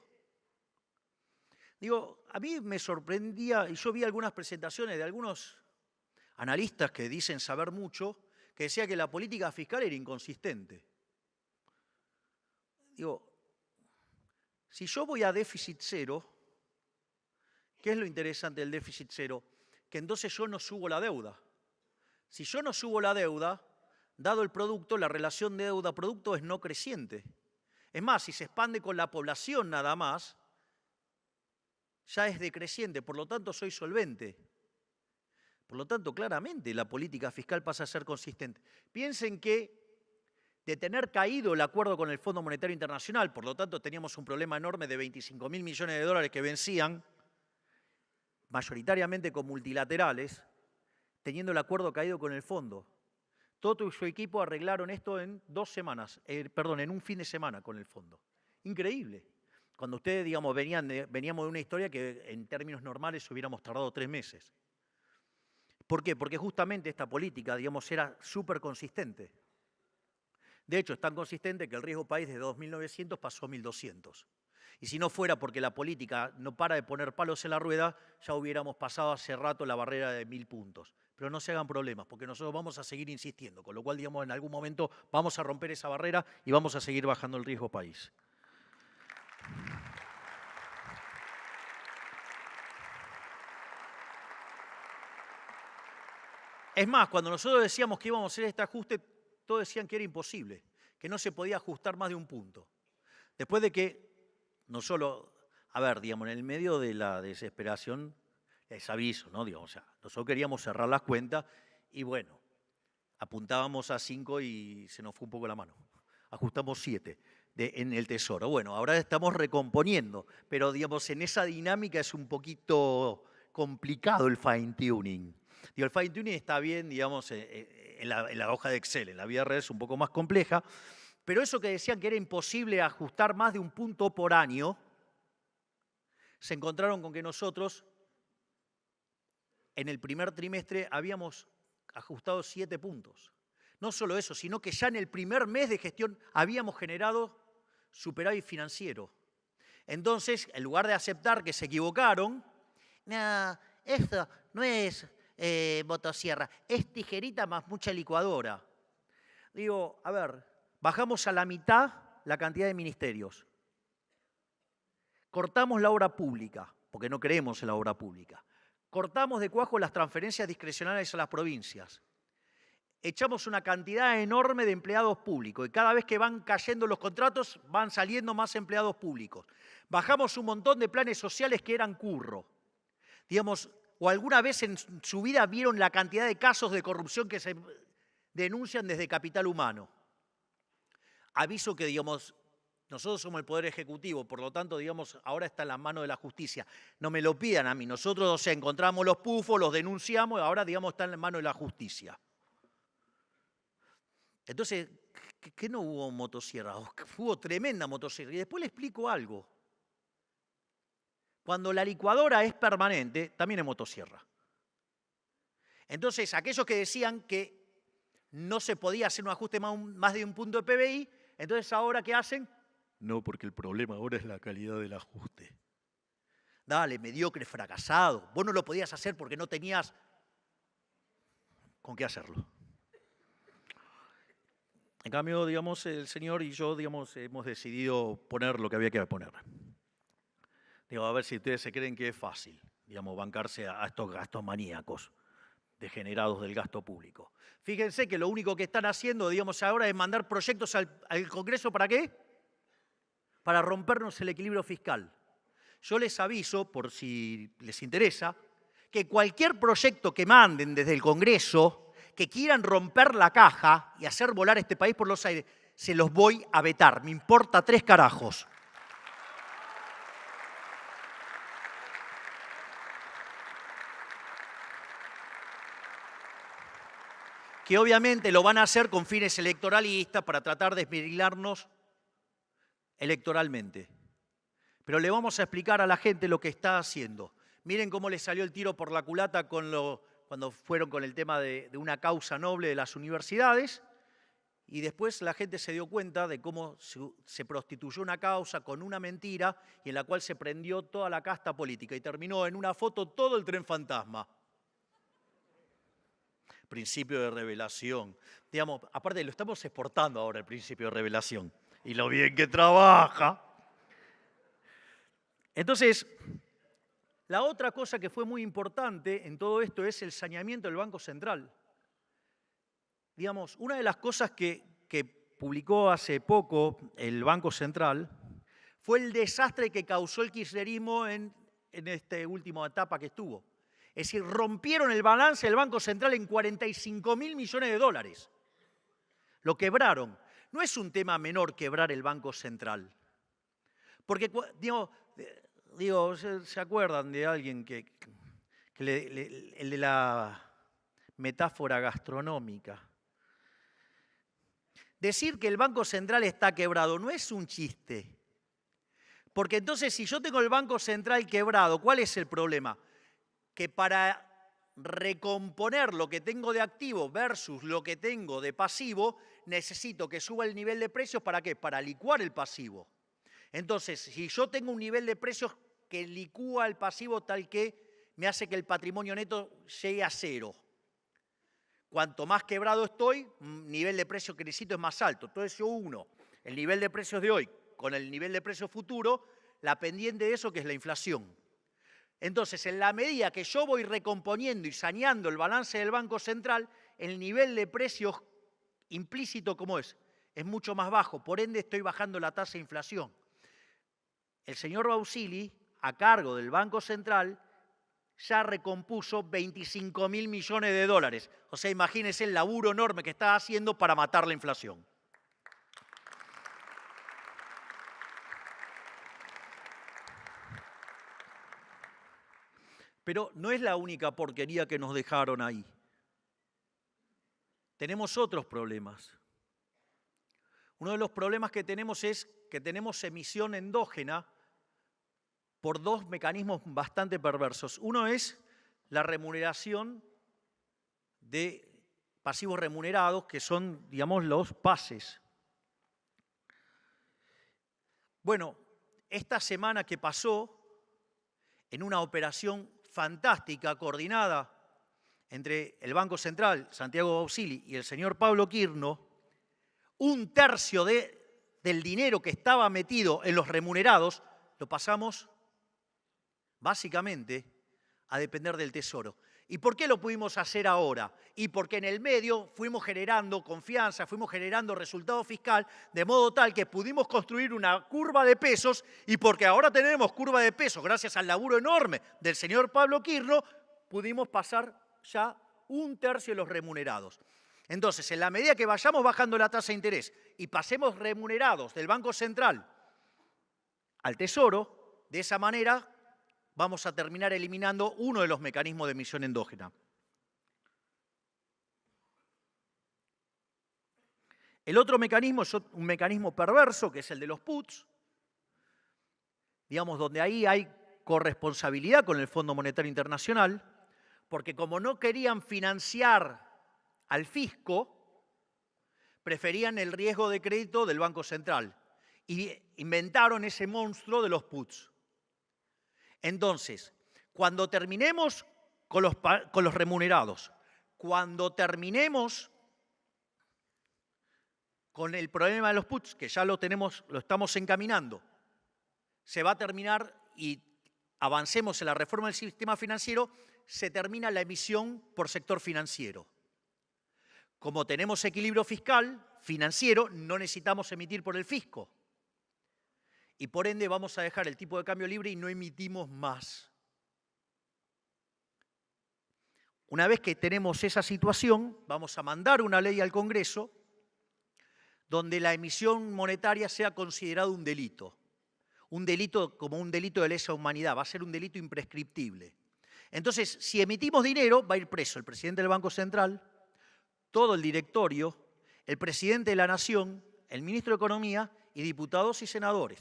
Digo, a mí me sorprendía, y yo vi algunas presentaciones de algunos analistas que dicen saber mucho, que decía que la política fiscal era inconsistente. Digo, si yo voy a déficit cero, ¿qué es lo interesante del déficit cero? Que entonces yo no subo la deuda. Si yo no subo la deuda, dado el producto, la relación de deuda-producto es no creciente. Es más, si se expande con la población nada más, ya es decreciente, por lo tanto soy solvente. Por lo tanto, claramente la política fiscal pasa a ser consistente. Piensen que de tener caído el acuerdo con el Fondo Monetario Internacional, por lo tanto teníamos un problema enorme de 25.000 millones de dólares que vencían, mayoritariamente con multilaterales, teniendo el acuerdo caído con el fondo. Todo su equipo arreglaron esto en 2 semanas, en un fin de semana con el fondo. Increíble. Cuando ustedes, digamos, veníamos de una historia que en términos normales hubiéramos tardado 3 meses. ¿Por qué? Porque justamente esta política, digamos, era súper consistente. De hecho, es tan consistente que el riesgo país de 2.900 pasó a 1.200. Y si no fuera porque la política no para de poner palos en la rueda, ya hubiéramos pasado hace rato la barrera de 1.000 puntos. Pero no se hagan problemas, porque nosotros vamos a seguir insistiendo, con lo cual, digamos, en algún momento vamos a romper esa barrera y vamos a seguir bajando el riesgo país. Es más, cuando nosotros decíamos que íbamos a hacer este ajuste, todos decían que era imposible, que no se podía ajustar más de un punto. Después de que, no solo, a ver, digamos, en el medio de la desesperación, es aviso, ¿no? Digamos, o sea, nosotros queríamos cerrar las cuentas y bueno, apuntábamos a 5 y se nos fue un poco la mano. Ajustamos 7 en el Tesoro. Bueno, ahora estamos recomponiendo, pero digamos, en esa dinámica es un poquito complicado el fine-tuning. Digo, el fine-tuning está bien, digamos, en la hoja de Excel, en la vida real es un poco más compleja, pero eso que decían que era imposible ajustar más de un punto por año, se encontraron con que nosotros en el primer trimestre habíamos ajustado 7 puntos. No solo eso, sino que ya en el primer mes de gestión habíamos generado superávit financiero. Entonces, en lugar de aceptar que se equivocaron, no, esto no es motosierra, es tijerita más mucha licuadora. Digo, a ver, bajamos a la mitad la cantidad de ministerios. Cortamos la obra pública, porque no creemos en la obra pública. Cortamos de cuajo las transferencias discrecionales a las provincias. Echamos una cantidad enorme de empleados públicos y cada vez que van cayendo los contratos van saliendo más empleados públicos. Bajamos un montón de planes sociales que eran curro. Digamos, o alguna vez en su vida vieron la cantidad de casos de corrupción que se denuncian desde Capital Humano. Aviso que, digamos, nosotros somos el Poder Ejecutivo, por lo tanto, digamos, ahora está en las manos de la justicia. No me lo pidan a mí, nosotros, o sea, encontramos los pufos, los denunciamos y ahora, digamos, está en las manos de la justicia. Entonces, ¿qué no hubo motosierra? Hubo tremenda motosierra. Y después le explico algo. Cuando la licuadora es permanente, también es motosierra. Entonces, aquellos que decían que no se podía hacer un ajuste más de un punto de PBI, entonces ahora ¿qué hacen? No, porque el problema ahora es la calidad del ajuste. Dale, mediocre, fracasado. Vos no lo podías hacer porque no tenías con qué hacerlo. En cambio, digamos, el señor y yo, digamos, hemos decidido poner lo que había que poner. Digo, a ver si ustedes se creen que es fácil, digamos, bancarse a estos gastos maníacos degenerados del gasto público. Fíjense que lo único que están haciendo, digamos, ahora es mandar proyectos al Congreso, ¿para qué? Para rompernos el equilibrio fiscal. Yo les aviso, por si les interesa, que cualquier proyecto que manden desde el Congreso, que quieran romper la caja y hacer volar este país por los aires, se los voy a vetar. Me importa 3 carajos. Que obviamente lo van a hacer con fines electoralistas para tratar de esmerilarnos electoralmente. Pero le vamos a explicar a la gente lo que está haciendo. Miren cómo le salió el tiro por la culata cuando fueron con el tema de una causa noble de las universidades, y después la gente se dio cuenta de cómo se prostituyó una causa con una mentira y en la cual se prendió toda la casta política y terminó en una foto todo el tren fantasma. Principio de revelación. Digamos, aparte lo estamos exportando ahora el principio de revelación. Y lo bien que trabaja. Entonces, la otra cosa que fue muy importante en todo esto es el saneamiento del Banco Central. Digamos, una de las cosas que publicó hace poco el Banco Central fue el desastre que causó el kirchnerismo en esta última etapa que estuvo. Es decir, rompieron el balance del Banco Central en 45.000 millones de dólares. Lo quebraron. No es un tema menor quebrar el Banco Central. Porque, digo, ¿se acuerdan de alguien el de la metáfora gastronómica? Decir que el Banco Central está quebrado no es un chiste. Porque entonces, si yo tengo el Banco Central quebrado, ¿cuál es el problema? Que para recomponer lo que tengo de activo versus lo que tengo de pasivo, necesito que suba el nivel de precios, ¿para qué? Para licuar el pasivo. Entonces, si yo tengo un nivel de precios que licúa el pasivo tal que me hace que el patrimonio neto llegue a 0. Cuanto más quebrado estoy, nivel de precio que necesito es más alto. Entonces yo uno el nivel de precios de hoy con el nivel de precios futuro, la pendiente de eso que es la inflación. Entonces, en la medida que yo voy recomponiendo y saneando el balance del Banco Central, el nivel de precios implícito, ¿cómo es? Es mucho más bajo, por ende estoy bajando la tasa de inflación. El señor Bausili, a cargo del Banco Central, ya recompuso 25.000 millones de dólares. O sea, imagínense el laburo enorme que está haciendo para matar la inflación. Pero no es la única porquería que nos dejaron ahí. Tenemos otros problemas. Uno de los problemas que tenemos es que tenemos emisión endógena por 2 mecanismos bastante perversos. Uno es la remuneración de pasivos remunerados, que son, digamos, los PASES. Bueno, esta semana que pasó, en una operación fantástica, coordinada entre el Banco Central, Santiago Bausili, y el señor Pablo Quirno, 1/3 del dinero que estaba metido en los remunerados lo pasamos básicamente a depender del Tesoro. ¿Y por qué lo pudimos hacer ahora? Y porque en el medio fuimos generando confianza, fuimos generando resultado fiscal, de modo tal que pudimos construir una curva de pesos, y porque ahora tenemos curva de pesos, gracias al laburo enorme del señor Pablo Quirno, pudimos pasar ya 1/3 de los remunerados. Entonces, en la medida que vayamos bajando la tasa de interés y pasemos remunerados del Banco Central al Tesoro, de esa manera vamos a terminar eliminando uno de los mecanismos de emisión endógena. El otro mecanismo es un mecanismo perverso, que es el de los puts, digamos, donde ahí hay corresponsabilidad con el Fondo Monetario Internacional, porque como no querían financiar al fisco, preferían el riesgo de crédito del Banco Central y inventaron ese monstruo de los puts. Entonces, cuando terminemos con los remunerados, cuando terminemos con el problema de los puts, que ya lo estamos encaminando, se va a terminar y avancemos en la reforma del sistema financiero, se termina la emisión por sector financiero. Como tenemos equilibrio fiscal, financiero, no necesitamos emitir por el fisco. Y por ende vamos a dejar el tipo de cambio libre y no emitimos más. Una vez que tenemos esa situación, vamos a mandar una ley al Congreso donde la emisión monetaria sea considerado un delito como un delito de lesa humanidad, va a ser un delito imprescriptible. Entonces, si emitimos dinero, va a ir preso el presidente del Banco Central, todo el directorio, el presidente de la Nación, el ministro de Economía y diputados y senadores.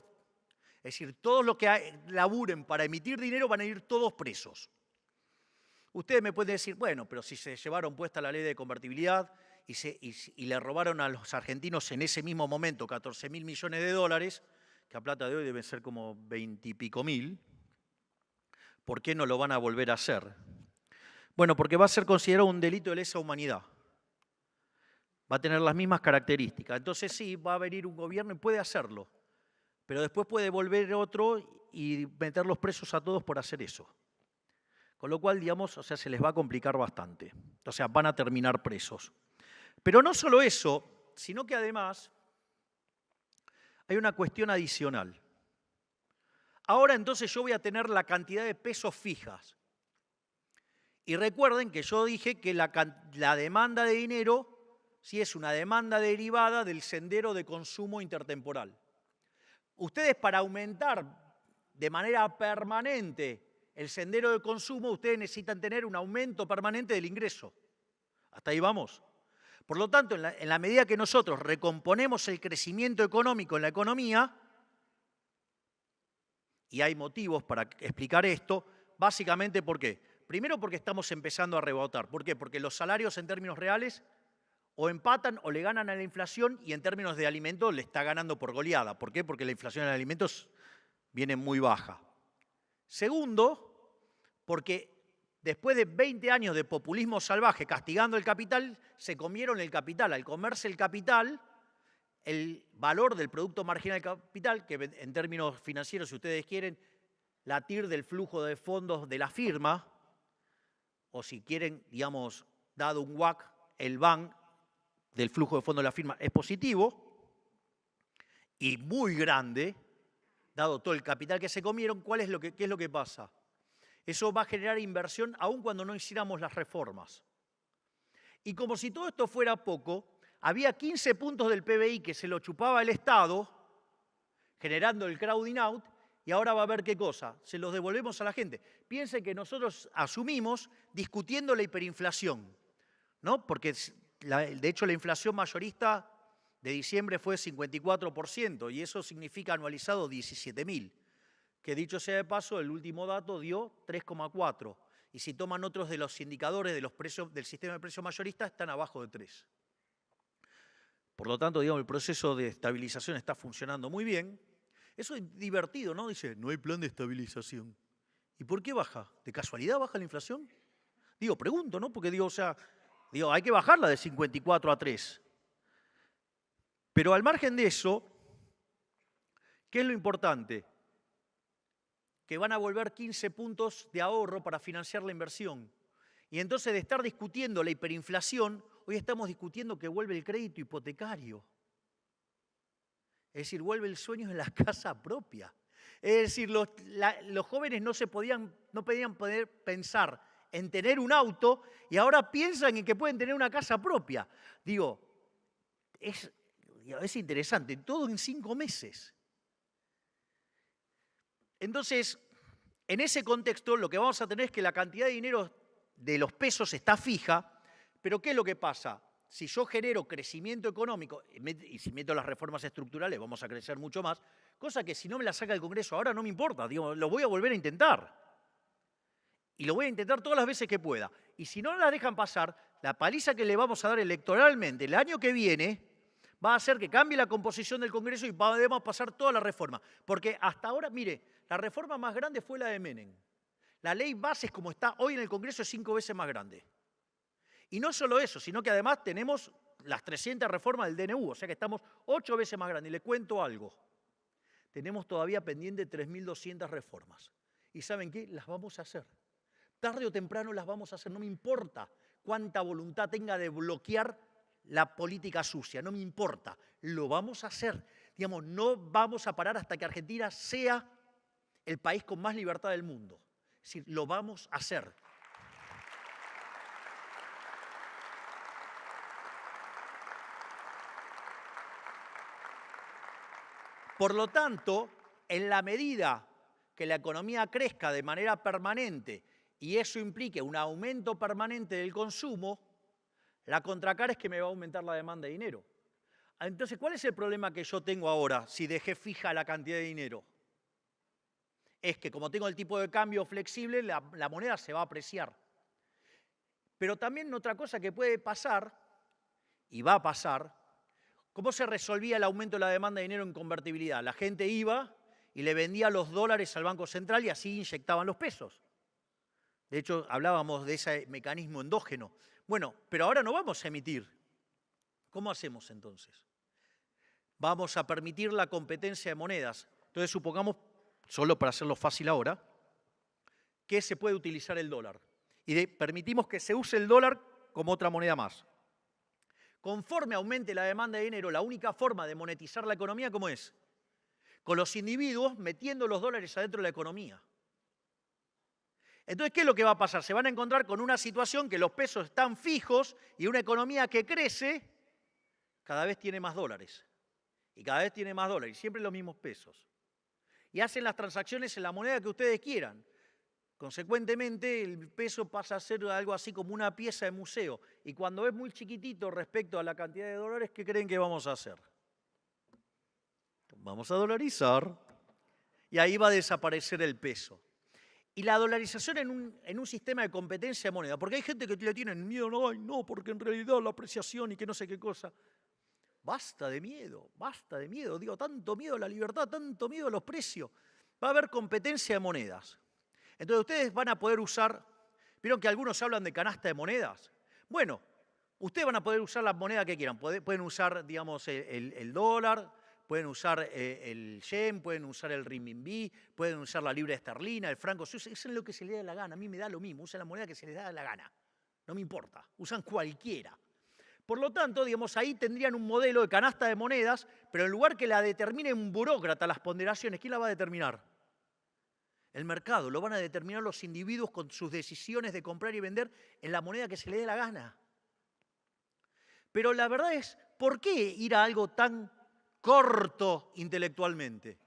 Es decir, todos los que laburen para emitir dinero van a ir todos presos. Ustedes me pueden decir, bueno, pero si se llevaron puesta la ley de convertibilidad y le robaron a los argentinos en ese mismo momento 14.000 millones de dólares, que a plata de hoy deben ser como 20 y pico mil, ¿por qué no lo van a volver a hacer? Bueno, porque va a ser considerado un delito de lesa humanidad. Va a tener las mismas características. Entonces sí, va a venir un gobierno y puede hacerlo, pero después puede volver otro y meterlos presos a todos por hacer eso. Con lo cual, digamos, o sea, se les va a complicar bastante. O sea, van a terminar presos. Pero no solo eso, sino que además hay una cuestión adicional. Ahora entonces yo voy a tener la cantidad de pesos fijas. Y recuerden que yo dije que la demanda de dinero sí es una demanda derivada del sendero de consumo intertemporal. Ustedes, para aumentar de manera permanente el sendero de consumo, ustedes necesitan tener un aumento permanente del ingreso. ¿Hasta ahí vamos? Por lo tanto, en la medida que nosotros recomponemos el crecimiento económico en la economía, y hay motivos para explicar esto, básicamente ¿por qué? Primero porque estamos empezando a rebotar. ¿Por qué? Porque los salarios en términos reales o empatan o le ganan a la inflación y en términos de alimentos le está ganando por goleada. ¿Por qué? Porque la inflación en alimentos viene muy baja. Segundo, porque después de 20 años de populismo salvaje castigando el capital, se comieron el capital. Al comerse el capital, el valor del producto marginal del capital, que en términos financieros, si ustedes quieren, la TIR del flujo de fondos de la firma, o si quieren, digamos, dado un WACC, el BAN del flujo de fondos de la firma es positivo y muy grande, dado todo el capital que se comieron. ¿Qué es lo que pasa? Eso va a generar inversión aun cuando no hiciéramos las reformas. Y como si todo esto fuera poco, había 15 puntos del PBI que se lo chupaba el Estado, generando el crowding out, y ahora va a haber ¿qué cosa? Se los devolvemos a la gente. Piensen que nosotros asumimos discutiendo la hiperinflación, ¿no? Porque de hecho la inflación mayorista de diciembre fue 54% y eso significa anualizado 17.000. Que dicho sea de paso, el último dato dio 3,4. Y si toman otros de los indicadores de los precios del sistema de precios mayoristas, están abajo de 3. Por lo tanto, digamos, el proceso de estabilización está funcionando muy bien. Eso es divertido, ¿no? Dice, no hay plan de estabilización. ¿Y por qué baja? ¿De casualidad baja la inflación? Digo, pregunto, ¿no? Porque digo, hay que bajarla de 54 a 3. Pero al margen de eso, ¿qué es lo importante? Que van a volver 15 puntos de ahorro para financiar la inversión. Y entonces, de estar discutiendo la hiperinflación, hoy estamos discutiendo que vuelve el crédito hipotecario. Es decir, vuelve el sueño de la casa propia. Es decir, los jóvenes no podían poder pensar en tener un auto y ahora piensan en que pueden tener una casa propia. Digo, es interesante, todo en 5 meses. Entonces, en ese contexto, lo que vamos a tener es que la cantidad de dinero de los pesos está fija, pero ¿qué es lo que pasa? Si yo genero crecimiento económico y si meto las reformas estructurales, vamos a crecer mucho más, cosa que si no me la saca el Congreso ahora no me importa, digo, lo voy a volver a intentar. Y lo voy a intentar todas las veces que pueda. Y si no la dejan pasar, la paliza que le vamos a dar electoralmente el año que viene va a hacer que cambie la composición del Congreso y podemos pasar toda la reforma. Porque hasta ahora, mire, la reforma más grande fue la de Menem. La ley bases como está hoy en el Congreso es 5 veces más grande. Y no solo eso, sino que además tenemos las 300 reformas del DNU, o sea que estamos 8 veces más grandes. Y le cuento algo. Tenemos todavía pendiente 3.200 reformas. ¿Y saben qué? Las vamos a hacer. Tarde o temprano las vamos a hacer. No me importa cuánta voluntad tenga de bloquear la política sucia. No me importa. Lo vamos a hacer. Digamos, no vamos a parar hasta que Argentina sea el país con más libertad del mundo. Es decir, lo vamos a hacer. Por lo tanto, en la medida que la economía crezca de manera permanente y eso implique un aumento permanente del consumo, la contracara es que me va a aumentar la demanda de dinero. Entonces, ¿cuál es el problema que yo tengo ahora si dejé fija la cantidad de dinero? Es que como tengo el tipo de cambio flexible, la moneda se va a apreciar. Pero también otra cosa que puede pasar, y va a pasar, ¿cómo se resolvía el aumento de la demanda de dinero en convertibilidad? La gente iba y le vendía los dólares al Banco Central y así inyectaban los pesos. De hecho, hablábamos de ese mecanismo endógeno. Bueno, pero ahora no vamos a emitir. ¿Cómo hacemos entonces? Vamos a permitir la competencia de monedas. Entonces, supongamos, solo para hacerlo fácil ahora, que se puede utilizar el dólar. Y permitimos que se use el dólar como otra moneda más. Conforme aumente la demanda de dinero, la única forma de monetizar la economía, ¿cómo es? Con los individuos metiendo los dólares adentro de la economía. Entonces, ¿qué es lo que va a pasar? Se van a encontrar con una situación que los pesos están fijos y una economía que crece cada vez tiene más dólares. Y cada vez tiene más dólares, y siempre los mismos pesos. Y hacen las transacciones en la moneda que ustedes quieran. Consecuentemente, el peso pasa a ser algo así como una pieza de museo. Y cuando es muy chiquitito respecto a la cantidad de dólares, ¿qué creen que vamos a hacer? Vamos a dolarizar. Y ahí va a desaparecer el peso. Y la dolarización en un sistema de competencia de moneda, porque hay gente que le tiene miedo, no, porque en realidad la apreciación y que no sé qué cosa. Basta de miedo, digo, tanto miedo a la libertad, tanto miedo a los precios. Va a haber competencia de monedas. Entonces ustedes van a poder usar, ¿vieron que algunos hablan de canasta de monedas? Bueno, ustedes van a poder usar la moneda que quieran. Pueden usar, digamos, el dólar, pueden usar el yen, pueden usar el renminbi, pueden usar la libra esterlina, el franco. Usen lo que se les dé la gana, a mí me da lo mismo, usen la moneda que se les da la gana. No me importa, usan cualquiera. Por lo tanto, digamos, ahí tendrían un modelo de canasta de monedas, pero en lugar que la determine un burócrata las ponderaciones, ¿quién la va a determinar? El mercado, lo van a determinar los individuos con sus decisiones de comprar y vender en la moneda que se les dé la gana. Pero la verdad es, ¿por qué ir a algo tan corto intelectualmente?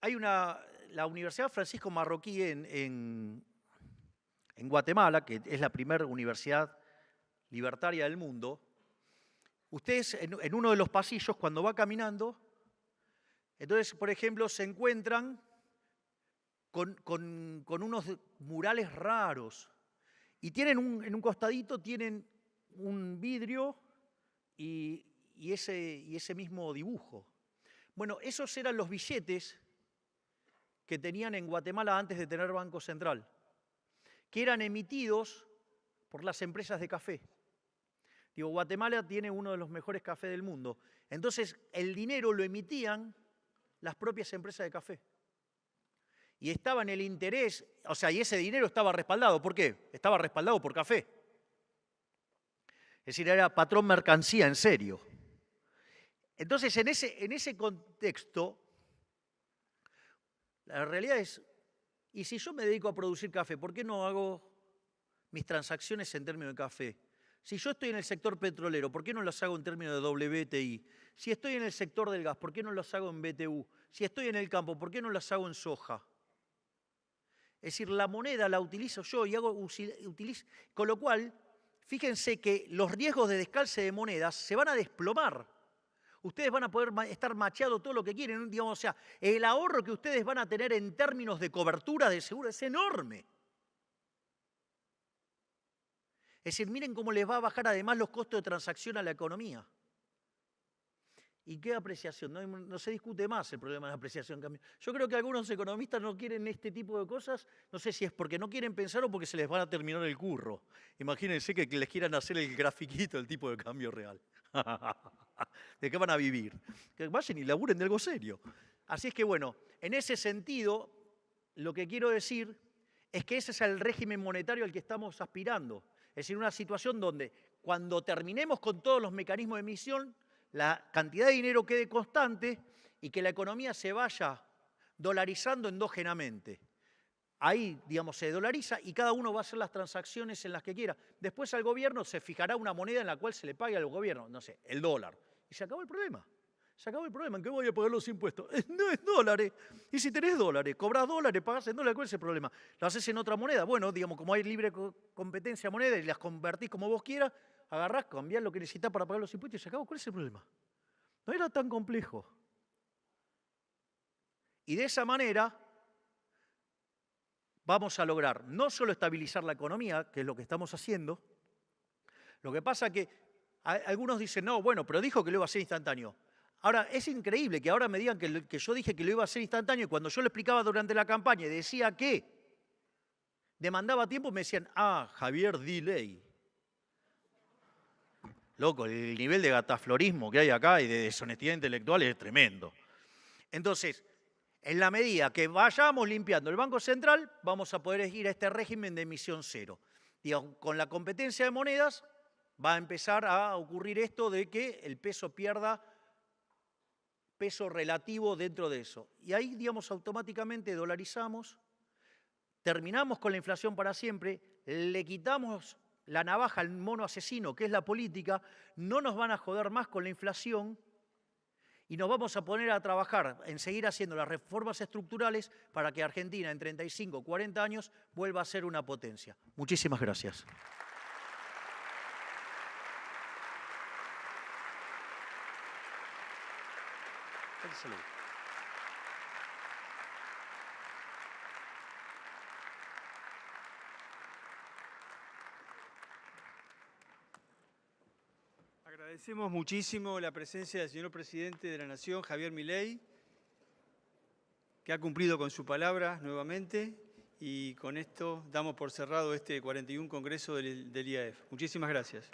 Hay la Universidad Francisco Marroquí en Guatemala, que es la primera universidad libertaria del mundo. Ustedes en uno de los pasillos, cuando va caminando, entonces, por ejemplo, se encuentran con unos murales raros y tienen en un costadito tienen un vidrio y ese mismo dibujo. Bueno, esos eran los billetes que tenían en Guatemala antes de tener Banco Central, que eran emitidos por las empresas de café. Digo, Guatemala tiene uno de los mejores cafés del mundo. Entonces, el dinero lo emitían las propias empresas de café. Y estaba en el interés, o sea, y ese dinero estaba respaldado. ¿Por qué? Estaba respaldado por café. Es decir, era patrón mercancía, en serio. Entonces, en ese contexto, la realidad es, ¿y si yo me dedico a producir café, por qué no hago mis transacciones en términos de café? Si yo estoy en el sector petrolero, ¿por qué no las hago en términos de WTI? Si estoy en el sector del gas, ¿por qué no las hago en BTU? Si estoy en el campo, ¿por qué no las hago en soja? Es decir, la moneda la utilizo yo y utilizo. Con lo cual, fíjense que los riesgos de descalce de monedas se van a desplomar. Ustedes van a poder estar macheados todo lo que quieren. Digamos, o sea, el ahorro que ustedes van a tener en términos de cobertura de seguro es enorme. Es decir, miren cómo les va a bajar además los costos de transacción a la economía. ¿Y qué apreciación? No se discute más el problema de la apreciación. Yo creo que algunos economistas no quieren este tipo de cosas, no sé si es porque no quieren pensar o porque se les va a terminar el curro. Imagínense que les quieran hacer el grafiquito del tipo de cambio real. ¿De qué van a vivir? Que vayan y laburen de algo serio. Así es que bueno, en ese sentido, lo que quiero decir es que ese es el régimen monetario al que estamos aspirando. Es decir, una situación donde cuando terminemos con todos los mecanismos de emisión, la cantidad de dinero quede constante y que la economía se vaya dolarizando endógenamente. Ahí, digamos, se dolariza y cada uno va a hacer las transacciones en las que quiera. Después al gobierno se fijará una moneda en la cual se le pague al gobierno, no sé, el dólar. Y se acabó el problema. Se acabó el problema. ¿En qué voy a pagar los impuestos? No es dólares. Y si tenés dólares, cobras dólares, pagás en dólares, ¿cuál es el problema? ¿Lo haces en otra moneda? Bueno, digamos, como hay libre competencia de moneda y las convertís como vos quieras, agarrás, cambiás lo que necesitas para pagar los impuestos y se acabó. ¿Cuál es el problema? No era tan complejo. Y de esa manera vamos a lograr no solo estabilizar la economía, que es lo que estamos haciendo. Lo que pasa es que algunos dicen, no, bueno, pero dijo que lo iba a hacer instantáneo. Ahora, es increíble que ahora me digan que yo dije que lo iba a hacer instantáneo y cuando yo lo explicaba durante la campaña y decía que demandaba tiempo, me decían, Javier, delay. Loco, el nivel de gataflorismo que hay acá y de deshonestidad intelectual es tremendo. Entonces, en la medida que vayamos limpiando el Banco Central, vamos a poder ir a este régimen de emisión cero. Digamos, con la competencia de monedas va a empezar a ocurrir esto de que el peso pierda peso relativo dentro de eso. Y ahí, digamos, automáticamente dolarizamos, terminamos con la inflación para siempre, le quitamos la navaja al mono asesino, que es la política, no nos van a joder más con la inflación y nos vamos a poner a trabajar en seguir haciendo las reformas estructurales para que Argentina en 35 o 40 años vuelva a ser una potencia. Muchísimas gracias. Agradecemos muchísimo la presencia del señor presidente de la Nación, Javier Milei, que ha cumplido con su palabra nuevamente y con esto damos por cerrado este 41 Congreso del IAF. Muchísimas gracias.